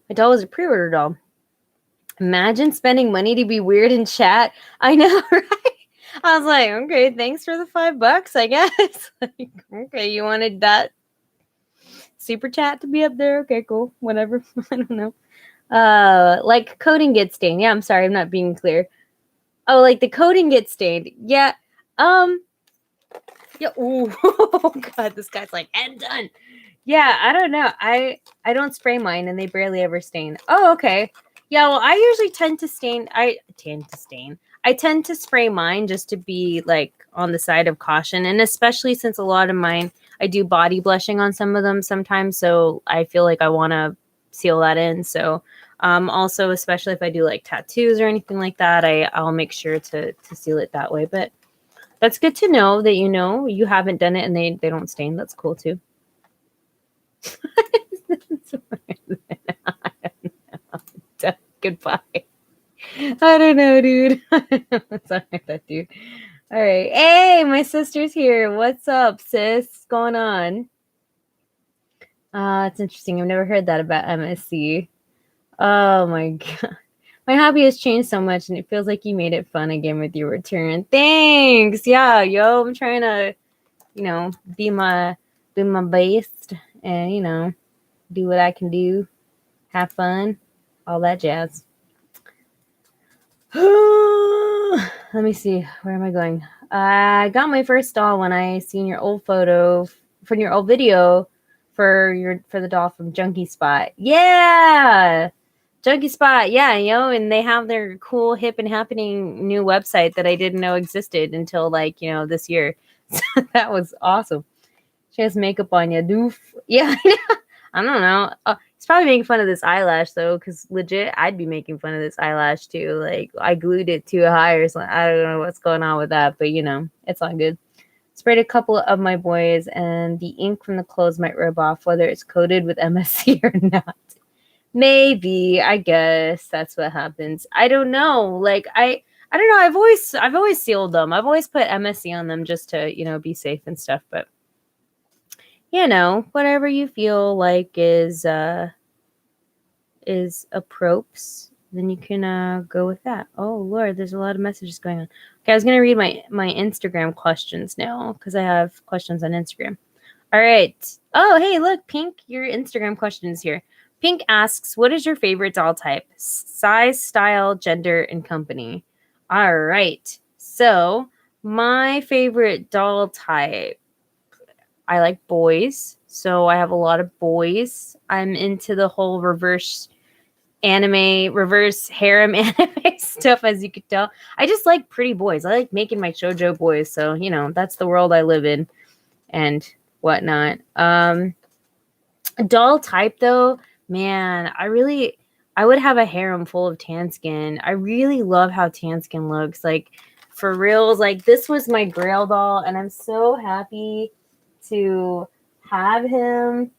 Speaker 1: My doll was a pre-order doll. Imagine spending money to be weird in chat. I know, right? I was like, okay, thanks for the $5, I guess. Like, okay, you wanted that super chat to be up there? Okay, cool. Whatever. I don't know. Like coding gets stained. Yeah, I'm sorry, I'm not being clear. Oh, like the coding gets stained. Yeah. Yeah. Ooh. Oh God, this guy's like, and done. Yeah, I don't know. I don't spray mine and they barely ever stain. Oh, okay. Yeah, well, I usually tend to stain. I I tend to spray mine just to be like on the side of caution. And especially since a lot of mine, I do body blushing on some of them sometimes. So I feel like I want to seal that in. So also, especially if I do like tattoos or anything like that, I'll make sure to seal it that way. But that's good to know that you haven't done it and they don't stain. That's cool too. Goodbye. I don't know, dude. Sorry about that, dude. All right. Hey, my sister's here. What's up, sis? What's going on? It's interesting. I've never heard that about MSC. Oh my god. My hobby has changed so much and it feels like you made it fun again with your return. Thanks. Yeah, yo, I'm trying to, be my best and, do what I can do. Have fun. All that jazz. Let me see. Where am I going? I got my first doll when I seen your old photo from your old video for the doll from Junkie Spot. Yeah. Junkie Spot. Yeah, and they have their cool hip and happening new website that I didn't know existed until this year. So that was awesome. She has makeup on you. Doof. Yeah. I don't know. He's probably making fun of this eyelash though, because legit, I'd be making fun of this eyelash too. Like I glued it too high or something. I don't know what's going on with that, but it's all good. Sprayed a couple of my boys, and the ink from the clothes might rub off, whether it's coated with MSC or not. Maybe, I guess that's what happens. I don't know. Like I don't know. I've always sealed them. I've always put MSC on them just to be safe and stuff, but. Whatever you feel like is appropriate, then you can go with that. Oh Lord, there's a lot of messages going on. Okay, I was gonna read my Instagram questions now because I have questions on Instagram. All right. Oh, hey, look, Pink, your Instagram question is here. Pink asks, what is your favorite doll type? Size, style, gender, and company. All right. So my favorite doll type. I like boys, so I have a lot of boys. I'm into the whole reverse harem anime stuff, as you could tell. I just like pretty boys. I like making my shoujo boys, so that's the world I live in and whatnot. Doll type though, man, I would have a harem full of tan skin. I really love how tan skin looks. Like for reals, like this was my Grail doll, and I'm so happy to have him.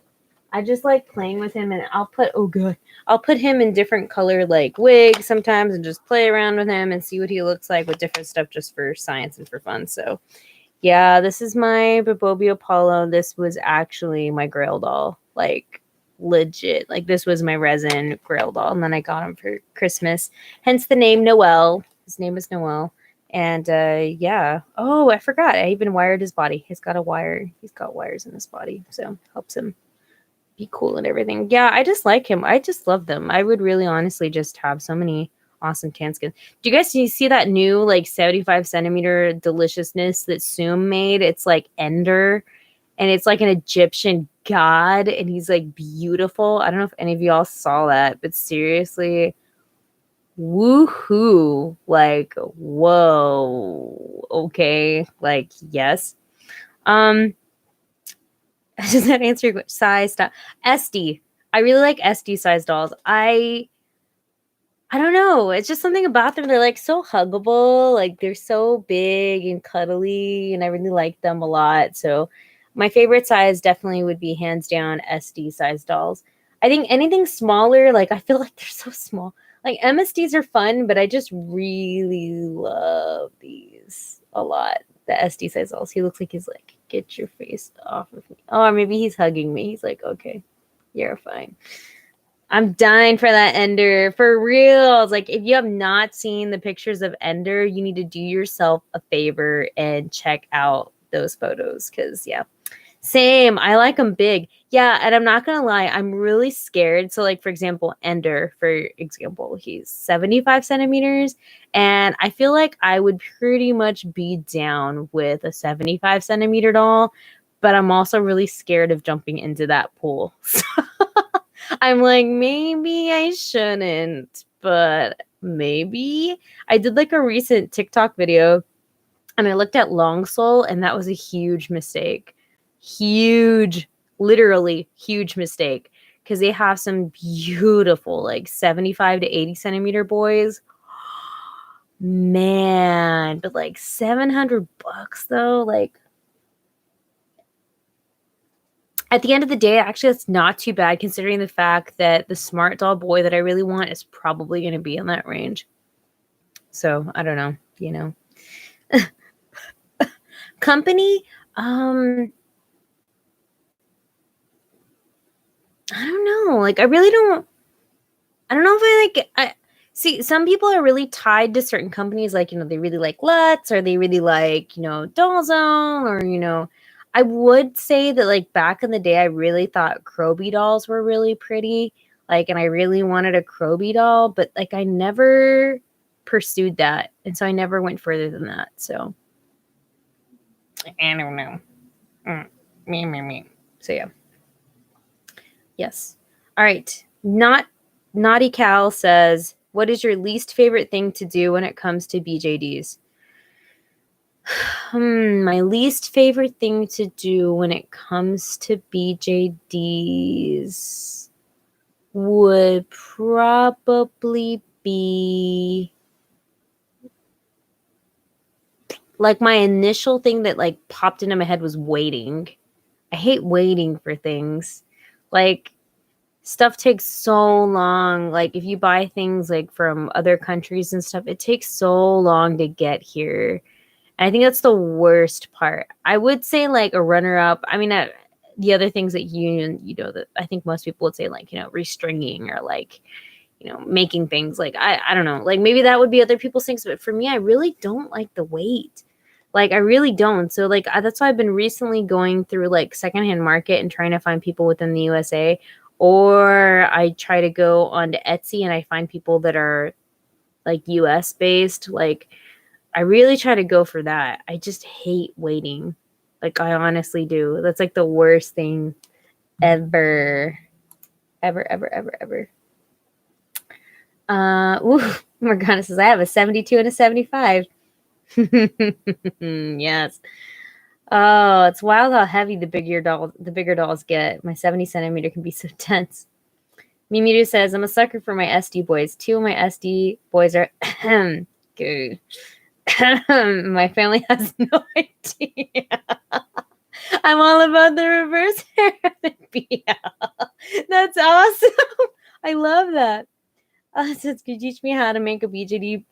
Speaker 1: I just like playing with him, and I'll put him in different color like wigs sometimes and just play around with him and see what he looks like with different stuff just for science and for fun. So yeah, this is my Babobi Apollo. This was actually my Grail doll, like legit. Like this was my Resin Grail doll, and then I got him for Christmas, hence the name Noel. His name is Noel. And yeah. Oh, I forgot. I even wired his body. He's got wires in his body. So helps him be cool and everything. Yeah, I just like him. I just love them. I would really honestly just have so many awesome tan skin. Do you see that new like 75 centimeter deliciousness that Zoom made? It's like Ender. And it's like an Egyptian god. And he's like beautiful. I don't know if any of y'all saw that, but seriously, woohoo, like whoa, okay, like yes. Does that answer your size style? SD, I really like SD size dolls. I don't know, it's just something about them. They're like so huggable, like they're so big and cuddly, and I really like them a lot. So my favorite size definitely would be hands down SD size dolls. I think anything smaller, like I feel like they're so small. Like MSDs are fun, but I just really love these a lot. The SD size dolls. He looks like he's like, get your face off of me. Oh, or maybe he's hugging me. He's like, okay, you're fine. I'm dying for that Ender. For real. Like, if you have not seen the pictures of Ender, you need to do yourself a favor and check out those photos. Because, yeah. Same. I like them big. Yeah, and I'm not gonna lie, I'm really scared. So, like, for example, Ender, for example, he's 75 centimeters, and I feel like I would pretty much be down with a 75 centimeter doll, but I'm also really scared of jumping into that pool. So I'm like, maybe I shouldn't, but maybe. I did like a recent TikTok video and I looked at long sole and that was a huge mistake. Huge, literally huge mistake. Because they have some beautiful, like 75 to 80 centimeter boys. Man, but like $700 though, like at the end of the day, actually, that's not too bad considering the fact that the smart doll boy that I really want is probably going to be in that range. So I don't know, you know. Company, I don't know. Like, I really don't. I don't know if I see. Some people are really tied to certain companies, like, you know, they really like Lutz or they really like, you know, Doll Zone, or, you know, I would say that like back in the day, I really thought Kroby dolls were really pretty, like, and I really wanted a Kroby doll, but like I never pursued that, and so I never went further than that. So I don't know. Me. So yeah. Yes. All right. Naughty Cal says, what is your least favorite thing to do when it comes to BJDs? My least favorite thing to do when it comes to BJDs would probably be like my initial thing that like popped into my head was waiting. I hate waiting for things. Like, stuff takes so long. Like, if you buy things like from other countries and stuff, it takes so long to get here. And I think that's the worst part. I would say like a runner up. I mean, the other things that you know, that I think most people would say, like, you know, restringing or like, you know, making things like, I don't know, like maybe that would be other people's things. But for me, I really don't like the wait. Like, I really don't. So like, that's why I've been recently going through like secondhand market and trying to find people within the USA, or I try to go onto Etsy and I find people that are like US based. Like, I really try to go for that. I just hate waiting. Like, I honestly do. That's like the worst thing ever. Ever. Morgana says, I have a 72 and a 75. Yes. Oh, it's wild how heavy the bigger dolls get. My 70 centimeter can be so tense. Mimiru says, I'm a sucker for my SD boys. 2 of my SD boys are good. My family has no idea. I'm all about the reverse hair of the BL. That's awesome. I love that. Says, could you teach me how to make a BJD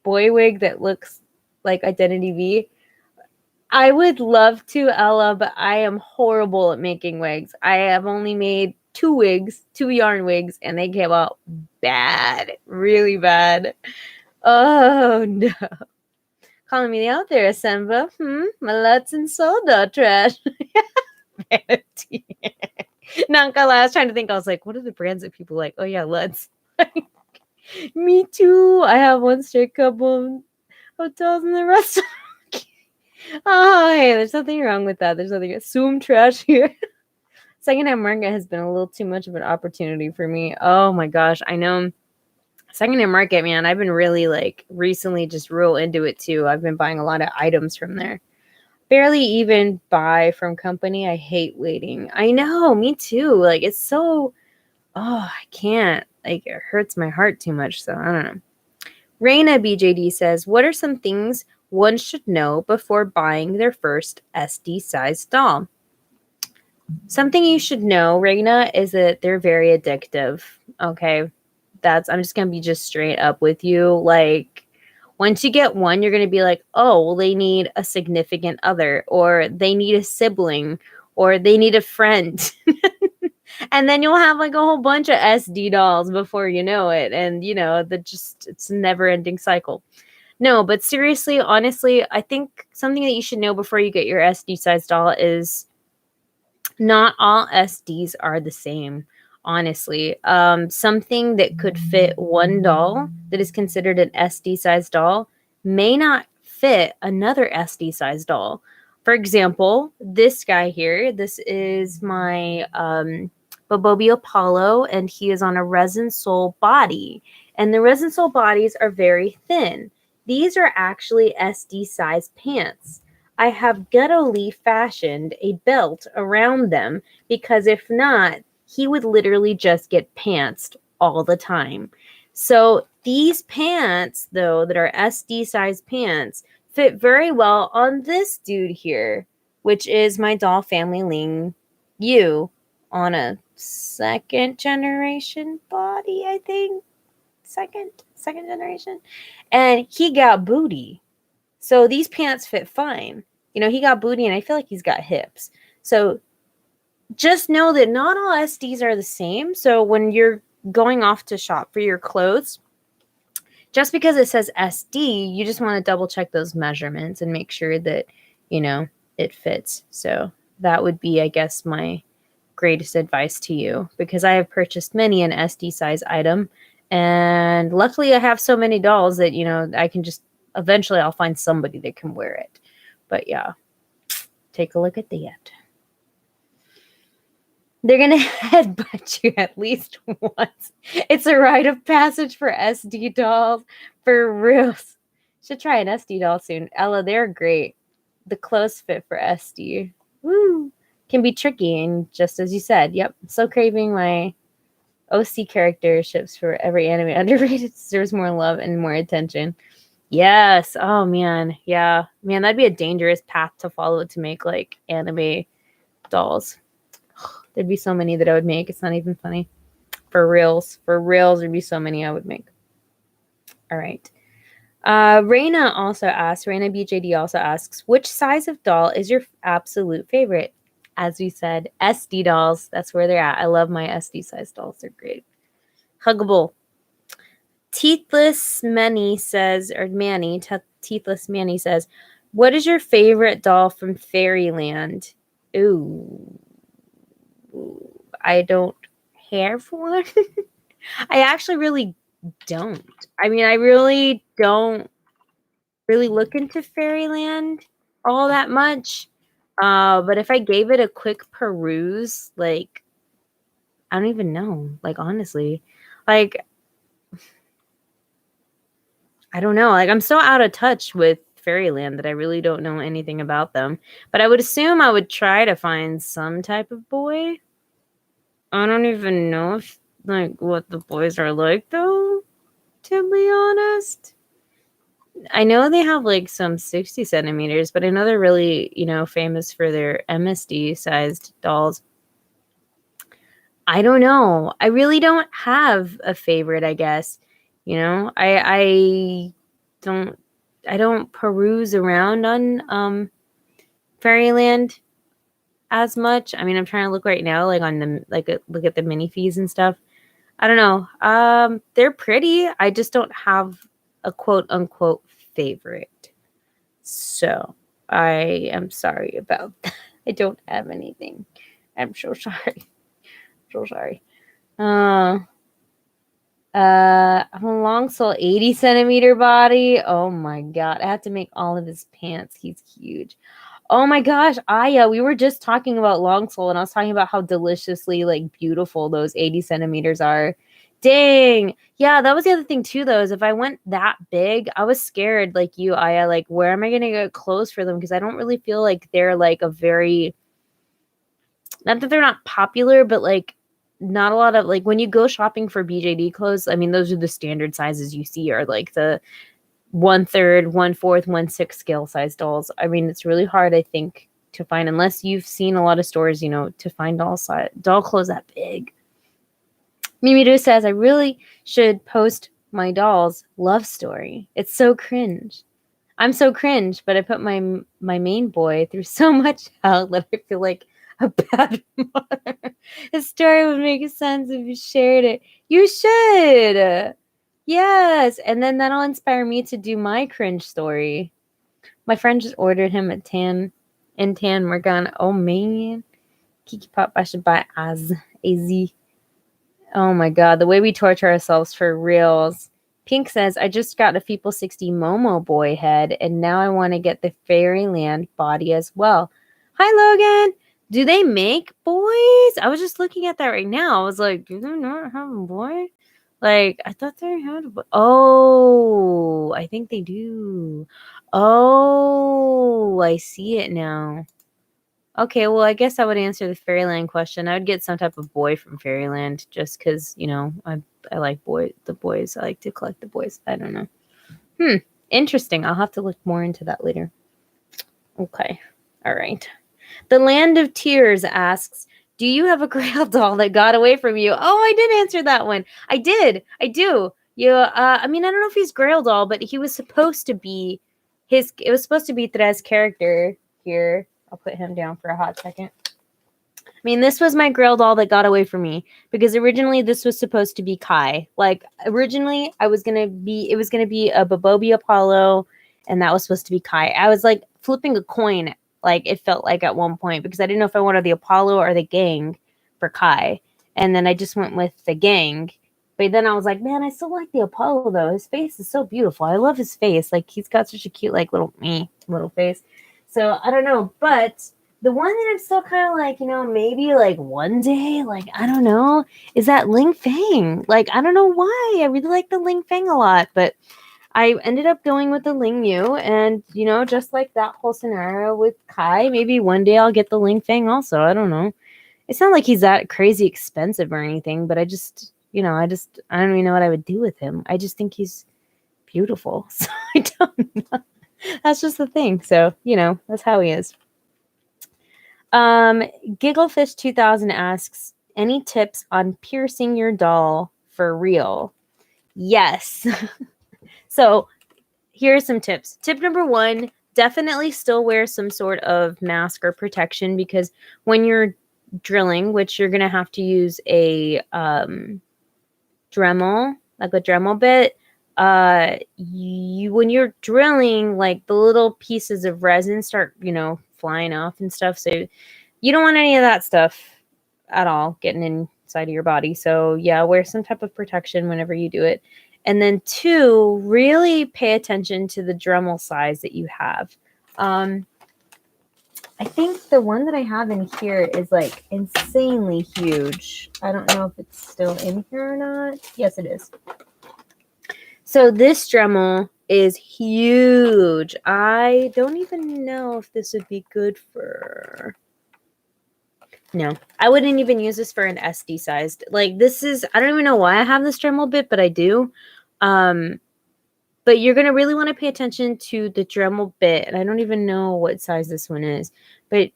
Speaker 1: boy wig that looks like Identity V? I would love to, Ella, but I am horrible at making wigs. I have only made 2 yarn wigs, and they came out bad, really bad. Oh no. Calling me out there, Asenva. My Lutz and soda trash. Vanity. Nankala, I was trying to think. I was like, what are the brands that people like? Oh yeah, Lutz. Me too. I have one straight couple hotels in the restaurant. Oh, hey, there's nothing wrong with that. There's nothing. Assume trash here. Secondhand Manga has been a little too much of an opportunity for me. Oh my gosh, I know. Secondhand market, man, I've been really like recently just real into it too. I've been buying a lot of items from there. Barely even buy from company. I hate waiting. I know, me too. Like, it's so, I can't. Like, it hurts my heart too much. So I don't know. Raina BJD says, what are some things one should know before buying their first SD sized doll? Something you should know, Raina, is that they're very addictive. Okay. I'm just going to be just straight up with you. Like, once you get one, you're going to be like, oh, well, they need a significant other, or they need a sibling, or they need a friend. And then you'll have like a whole bunch of SD dolls before you know it. And, you know, it's a never ending cycle. No, but seriously, honestly, I think something that you should know before you get your SD size doll is not all SDs are the same. Honestly, something that could fit one doll that is considered an SD size doll may not fit another SD size doll. For example, this guy here, this is my Bobobi Apollo, and he is on a resin sole body. and the resin sole bodies are very thin. These are actually SD size pants. I have guttily fashioned a belt around them because if not, he would literally just get pantsed all the time. So these pants, though, that are SD size pants, fit very well on this dude here, which is my doll family Ling Yu on a second generation body, I think. Second generation. And he got booty. So these pants fit fine. You know, he got booty and I feel like he's got hips. So just know that not all SDs are the same. So when you're going off to shop for your clothes, just because it says SD, you just want to double check those measurements and make sure that, you know, it fits. So that would be, I guess, my greatest advice to you, because I have purchased many an SD size item. And luckily I have so many dolls that, you know, I can just, eventually I'll find somebody that can wear it. But yeah, take a look at that. They're going to headbutt you at least once. It's a rite of passage for SD dolls. For real. Should try an SD doll soon. Ella, they're great. The clothes fit for SD. Woo. Can be tricky. And just as you said, yep. So craving my OC character ships for every anime. Underrated deserves more love and more attention. Yes. Oh, man. Yeah. Man, that'd be a dangerous path to follow to make, like, anime dolls. There'd be so many that I would make. It's not even funny. For reals. For reals, there'd be so many I would make. All right. Raina also asks, Raina BJD also asks, which size of doll is your absolute favorite? As we said, SD dolls. That's where they're at. I love my SD size dolls. They're great. Huggable. Teethless Manny says, or Manny, Teethless Manny says, what is your favorite doll from Fairyland? Ooh. I don't have one. I actually really don't. I mean, I really don't really look into Fairyland all that much. But if I gave it a quick peruse, like, I don't even know. Like, honestly. Like, I don't know. Like, I'm so out of touch with Fairyland that I really don't know anything about them. But I would assume I would try to find some type of boy. I don't even know if, like, what the boys are like, though, to be honest. I know they have, like, some 60 centimeters, but I know they're really, you know, famous for their MSD-sized dolls. I don't know. I really don't have a favorite, I guess. You know, I don't peruse around on Fairyland as much. I mean, I'm trying to look right now, like, on the, like, look at the mini fees and stuff. I don't know. They're pretty. I just don't have a quote unquote favorite. So I am sorry about that. I don't have anything. I'm so sorry. So sorry. I'm a long soul 80 centimeter body. Oh my god. I had to make all of his pants. He's huge. Oh my gosh, Aya, we were just talking about long soul, and I was talking about how deliciously, like, beautiful those 80 centimeters are. Dang. Yeah, that was the other thing too, though, is if I went that big, I was scared, like you, Aya, like, where am I gonna get clothes for them? Because I don't really feel like they're, like, a very, not that they're not popular, but, like, not a lot of, like, when you go shopping for BJD clothes, I mean, those are the standard sizes you see, are like the 1/3, 1/4, 1/6 scale size dolls. I mean, it's really hard, I think, to find, unless you've seen a lot of stores, you know, to find doll clothes that big. Mimiru says, I really should post my doll's love story. It's so cringe. I'm so cringe, but I put my main boy through so much hell that I feel like a bad mother. His story would make sense if you shared it. You should. Yes, and then that'll inspire me to do my cringe story. My friend just ordered him a tan Morgana. Oh man. Kiki Pop, I should buy Az. Oh my god, the way we torture ourselves for reals. Pink says, I just got a Feeple 60 Momo boy head, and now I want to get the Fairyland body as well. Hi, Logan. Do they make boys? I was just looking at that right now. I was like, do they not have a boy? Like, I thought they had. Oh, I think they do. Oh, I see it now. Okay, well, I guess I would answer the Fairyland question. I would get some type of boy from Fairyland just because, you know, I like the boys. I like to collect the boys. I don't know. Interesting. I'll have to look more into that later. Okay. All right. The Land of Tears asks, do you have a Grail doll that got away from you? Oh, I did answer that one. I did. I do. Yeah. I mean, I don't know if he's Grail doll, but he was supposed to be it was supposed to be Threa's character here. I'll put him down for a hot second. I mean, this was my Grail doll that got away from me because originally this was supposed to be Kai. Like, originally it was going to be a Bobobi Apollo, and that was supposed to be Kai. I was like flipping a coin, like it felt like at one point, because I didn't know if I wanted the Apollo or the gang for Kai. And then I just went with the gang. But then I was like, man, I still like the Apollo though. His face is so beautiful. I love his face. Like, he's got such a cute, like, little face. So I don't know, but the one that I'm still kind of like, you know, maybe like one day, like, I don't know, is that Ling Fang. Like, I don't know why. I really like the Ling Fang a lot, but I ended up going with the Ling Yu. And, you know, just like that whole scenario with Kai, maybe one day I'll get the Ling Fang also. I don't know. It's not like he's that crazy expensive or anything, but I just, you know, I don't even know what I would do with him. I just think he's beautiful. So I don't know. That's just the thing. So, you know, that's how he is. Gigglefish 2000 asks, any tips on piercing your doll for real? Yes. So here's some tips. Tip number 1, definitely still wear some sort of mask or protection, because when you're drilling, which you're going to have to use a Dremel, like a Dremel bit, when you're drilling, like, the little pieces of resin start, you know, flying off and stuff. So you don't want any of that stuff at all getting inside of your body. So yeah, wear some type of protection whenever you do it. And then 2, really pay attention to the Dremel size that you have. I think the one that I have in here is like insanely huge. I don't know if it's still in here or not. Yes, it is. So this Dremel is huge. I don't even know if this would be good for... No, I wouldn't even use this for an SD sized. Like, this is, I don't even know why I have this Dremel bit, but I do. But you're going to really want to pay attention to the Dremel bit. And I don't even know what size this one is, but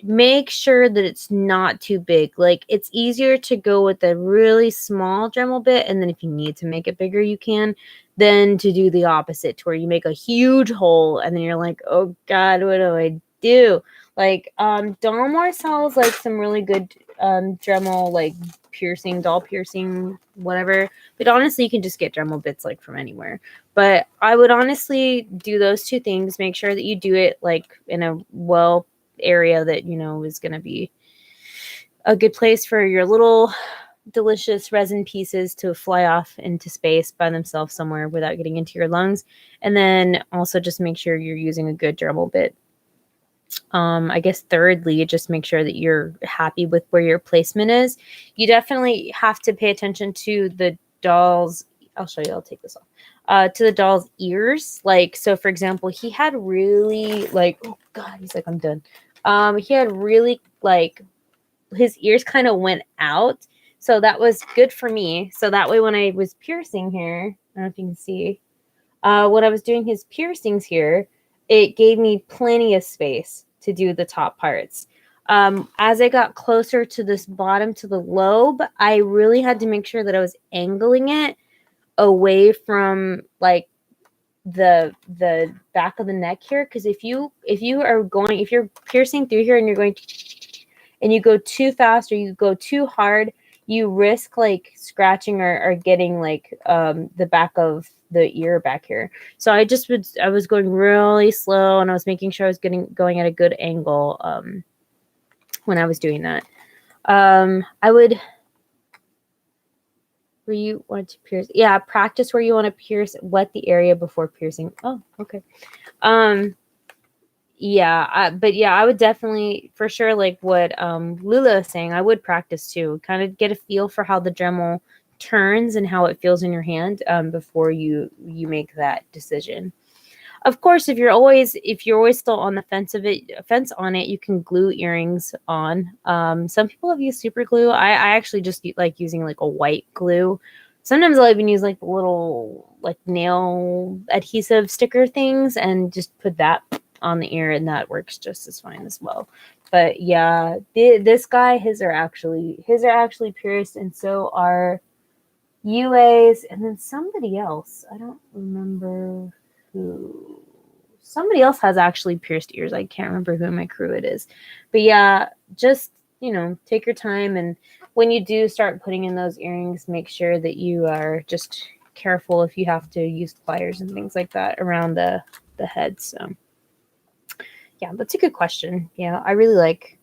Speaker 1: make sure that it's not too big. Like, it's easier to go with a really small Dremel bit, and then if you need to make it bigger, you can, than to do the opposite, to where you make a huge hole and then you're like, oh God, what do I do? Like, Dolmore sells like some really good Dremel, like doll piercing, whatever. But honestly, you can just get Dremel bits like from anywhere. But I would honestly do those 2 things. Make sure that you do it like in a well area that, you know, is going to be a good place for your little delicious resin pieces to fly off into space by themselves somewhere without getting into your lungs. And then also just make sure you're using a good Dremel bit. I guess thirdly, just make sure that you're happy with where your placement is. You definitely have to pay attention to the doll's, I'll show you, I'll take this off, to the doll's ears. Like, so for example, he had really like, oh God, he's like, I'm done. He had really like, his ears kind of went out. So that was good for me. So that way when I was piercing here, I don't know if you can see, when I was doing his piercings here, it gave me plenty of space to do the top parts. As I got closer to this bottom, to the lobe, I really had to make sure that I was angling it away from like the back of the neck here. Because if you're piercing through here and you're going and you go too fast or you go too hard, you risk like scratching or getting like the back of the ear back here. So I was going really slow, and I was making sure I was going at a good angle when I was doing that. I would, where you want to pierce, yeah, practice where you want to pierce, wet the area before piercing. Oh, okay. Yeah, but yeah, I would definitely, for sure, like what Lula is saying, I would practice too. Kind of get a feel for how the Dremel turns and how it feels in your hand before you make that decision. Of course, if you're always still on the fence on it, you can glue earrings on. Some people have used super glue. I actually just like using like a white glue. Sometimes I'll even use like little like nail adhesive sticker things and just put that on the ear, and that works just as fine as well. But yeah, this guy, his are actually pierced, and so are UA's, and then somebody else. I don't remember who. Somebody else has actually pierced ears. I can't remember who in my crew it is. But yeah, just, take your time. And when you do start putting in those earrings, make sure that you are just careful if you have to use pliers and things like that around the head. So yeah, that's a good question. Yeah, I like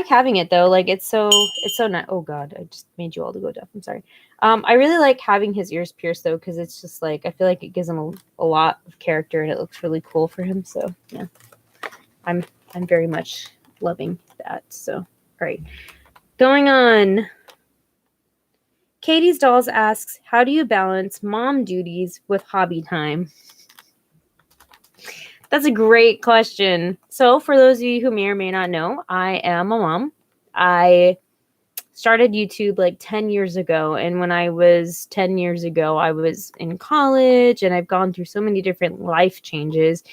Speaker 1: having it though. Like it's so nice. Oh God, I just made you all to go deaf. I'm sorry. I really like having his ears pierced though, because it's just like, I feel like it gives him a lot of character and it looks really cool for him. So yeah, I'm very much loving that. So, all right. Going on. Katie's Dolls asks, how do you balance mom duties with hobby time? That's a great question. So for those of you who may or may not know, I am a mom. I started YouTube like 10 years ago. And when I was 10 years ago, I was in college and I've gone through so many different life changes.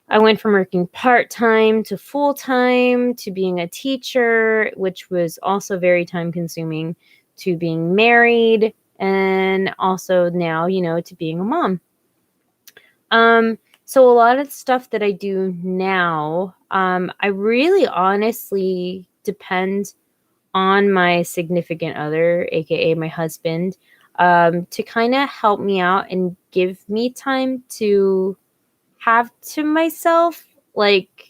Speaker 1: I went from working part-time to full-time to being a teacher, which was also very time-consuming, to being married, and also now, to being a mom. So a lot of the stuff that I do now, I really honestly depend on my significant other, aka my husband, to kind of help me out and give me time to have to myself. Like,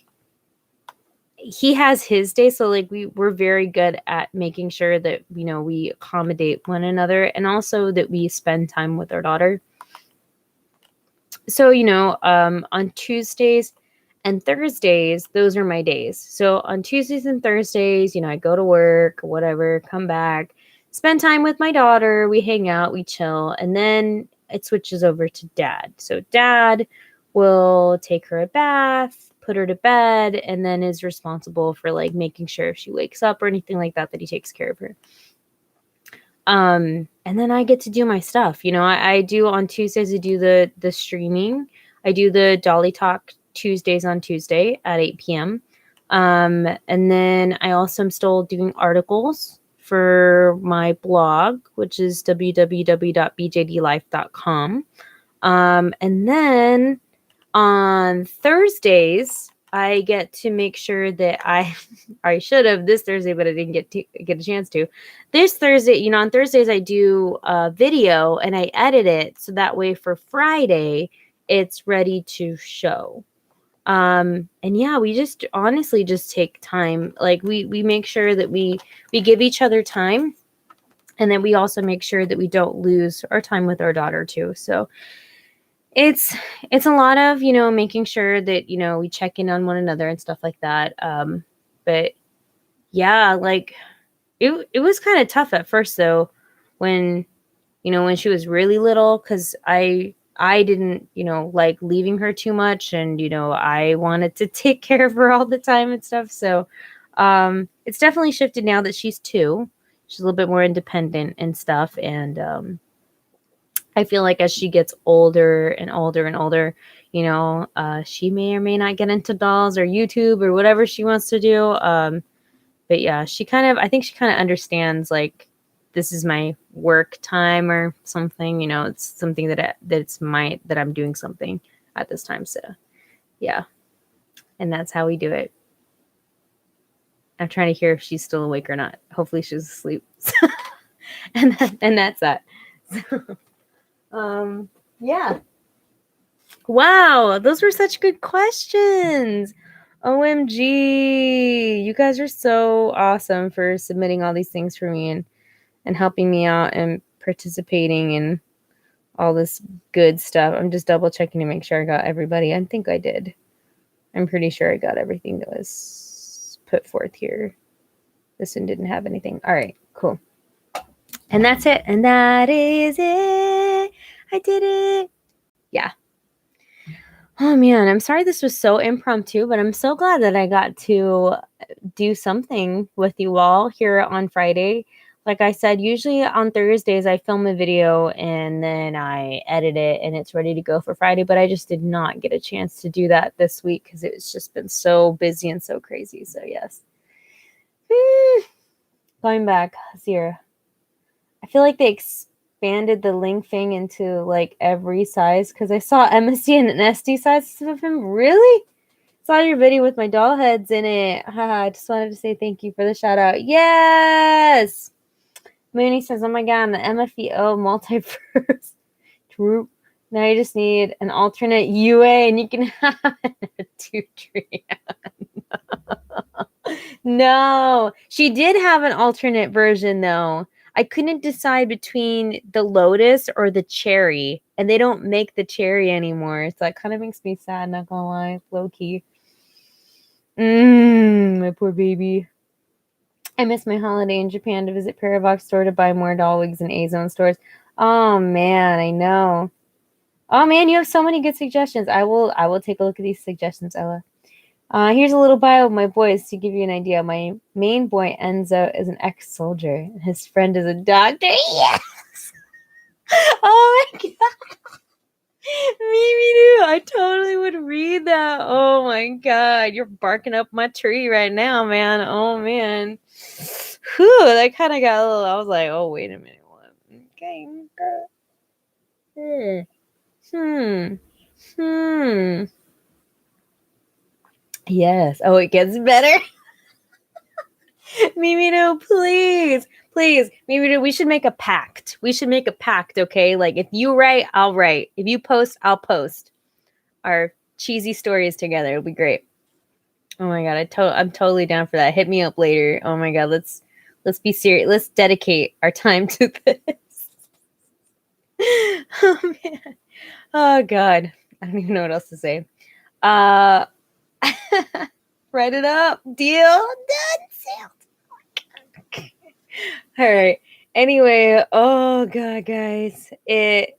Speaker 1: he has his day, so like we're very good at making sure that we accommodate one another, and also that we spend time with our daughter. So on Tuesdays and Thursdays, those are my days. So on Tuesdays and Thursdays, I go to work, whatever, come back, spend time with my daughter, we hang out, we chill, and then it switches over to dad. So dad will take her a bath, put her to bed, and then is responsible for like making sure if she wakes up or anything like that, that he takes care of her. And then I get to do my stuff. I do on Tuesdays, I do the streaming. I do the Dolly Talk Tuesdays on Tuesday at 8 p.m. And then I also am still doing articles for my blog, which is www.bjdlife.com. And then on Thursdays, I get to make sure that I should have this Thursday, but I didn't get a chance to. This Thursday, on Thursdays I do a video and I edit it so that way for Friday it's ready to show. And yeah, we just honestly just take time. Like we make sure that we give each other time, and then we also make sure that we don't lose our time with our daughter too. So it's a lot of, making sure that, we check in on one another and stuff like that. But yeah, like it was kind of tough at first though, when she was really little, because I didn't, like leaving her too much, and, I wanted to take care of her all the time and stuff. So it's definitely shifted now that she's 2. She's a little bit more independent and stuff. And I feel like as she gets older and older and older, she may or may not get into dolls or YouTube or whatever she wants to do. But yeah, I think she kind of understands, like, this is my work time or something, it's something that I'm doing something at this time. So yeah, and that's how we do it. I'm trying to hear if she's still awake or not. Hopefully she's asleep. and that's that. Yeah. Wow, those were such good questions. OMG. You guys are so awesome for submitting all these things for me and helping me out and participating in all this good stuff. I'm just double checking to make sure I got everybody. I think I did. I'm pretty sure I got everything that was put forth here. This one didn't have anything. All right, cool. And that's it. And that is it. I did it. Yeah. Oh man, I'm sorry this was so impromptu, but I'm so glad that I got to do something with you all here on Friday. Like I said, usually on Thursdays I film a video and then I edit it and it's ready to go for Friday, but I just did not get a chance to do that this week because it's just been so busy and so crazy. So yes. Going back, Zero. I feel like they expanded the link thing into like every size because I saw MSD and SD sizes of him. Really? Saw your video with my doll heads in it. I just wanted to say thank you for the shout out. Yes! Mooney says, oh my god, the MFEO multiverse troop. Now you just need an alternate UA and you can have a 2-tree. No, she did have an alternate version though. I couldn't decide between the lotus or the cherry, and they don't make the cherry anymore. So that kind of makes me sad, not gonna lie, low key. My poor baby. I missed my holiday in Japan to visit Parabox store to buy more doll wigs in A-Zone stores. Oh man, I know. Oh man, you have so many good suggestions. I will take a look at these suggestions, Ella. Here's a little bio of my boys to give you an idea. My main boy, Enzo, is an ex-soldier. His friend is a doctor. Yes! Oh my god! Mimi, I totally would read that. Oh my god, you're barking up my tree right now, man. Oh man. Whew, that kind of got a little, I was like, oh, wait a minute. What? Okay. Yes. Oh, it gets better. Mimi, please. Please, Mimi, we should make a pact. Okay? Like, if you write, I'll write. If you post, I'll post. Our cheesy stories together. It'll be great. Oh my god, I'm totally down for that. Hit me up later. Oh my god, let's be serious. Let's dedicate our time to this. Oh man. Oh god. I don't even know what else to say. Write it up. Deal done. Sailed. All right. Anyway, oh god, guys. It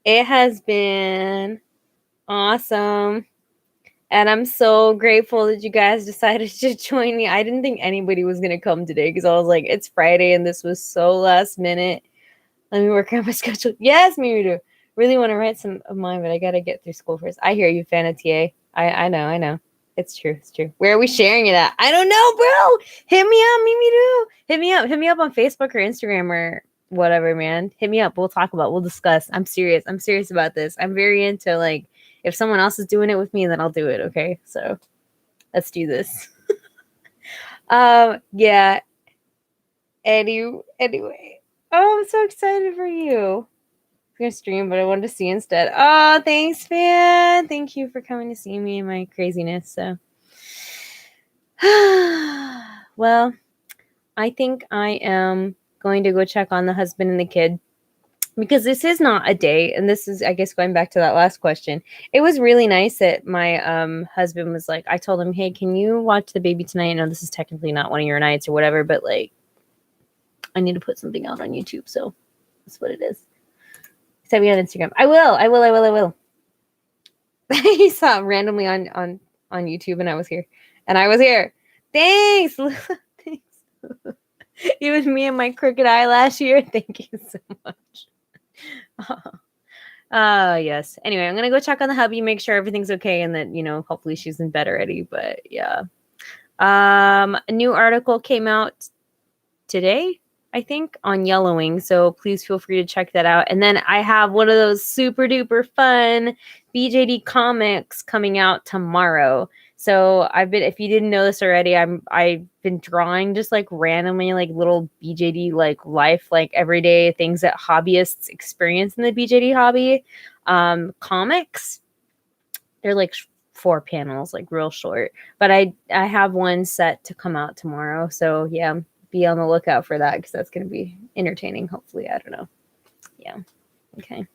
Speaker 1: has been awesome. And I'm so grateful that you guys decided to join me. I didn't think anybody was going to come today because I was like, it's Friday and this was so last minute. Let me work out my schedule. Yes, Miridu. Really want to write some of mine, but I got to get through school first. I hear you, fan of TA. I know. It's true. Where are we sharing it at? I don't know, bro. Hit me up, Mimidu. Hit me up on Facebook or Instagram or whatever, man. Hit me up. We'll discuss. I'm serious about this. I'm very into like, if someone else is doing it with me, then I'll do it. Okay. So let's do this. Yeah. Anyway. Oh, I'm so excited for you. I'm going to stream, but I wanted to see instead. Oh, thanks, man. Thank you for coming to see me and my craziness. So, well, I think I am going to go check on the husband and the kid. Because this is not a date, and this is, I guess, going back to that last question. It was really nice that my husband was like, I told him, hey, can you watch the baby tonight? I know this is technically not one of your nights or whatever, but like, I need to put something out on YouTube, so that's what it is. Send me on Instagram. I will. He saw it randomly on YouTube, and I was here. Thanks. Thanks. Even me and my crooked eye last year. Thank you so much. Yes. Anyway, I'm gonna go check on the hubby, make sure everything's okay, and that, you know, hopefully she's in bed already. But yeah. A new article came out today, I think, on Yellowing. So please feel free to check that out. And then I have one of those super duper fun BJD comics coming out tomorrow. So if you didn't know this already, I've been drawing just like randomly like little BJD like life, like everyday things that hobbyists experience in the BJD hobby. Comics. They're like 4 panels, like real short. But I have one set to come out tomorrow. So yeah, be on the lookout for that because that's going to be entertaining. Hopefully, I don't know. Yeah. Okay.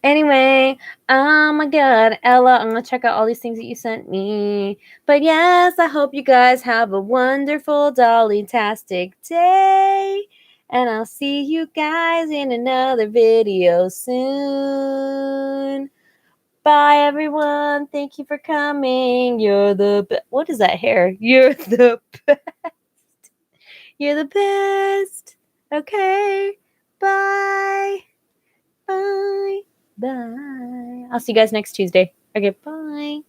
Speaker 1: Anyway, oh my god, Ella, I'm gonna check out all these things that you sent me. But yes, I hope you guys have a wonderful dolly-tastic day. And I'll see you guys in another video soon. Bye, everyone. Thank you for coming. You're the best. What is that hair? You're the best. You're the best. Okay. Bye. Bye. Bye. I'll see you guys next Tuesday. Okay. Bye.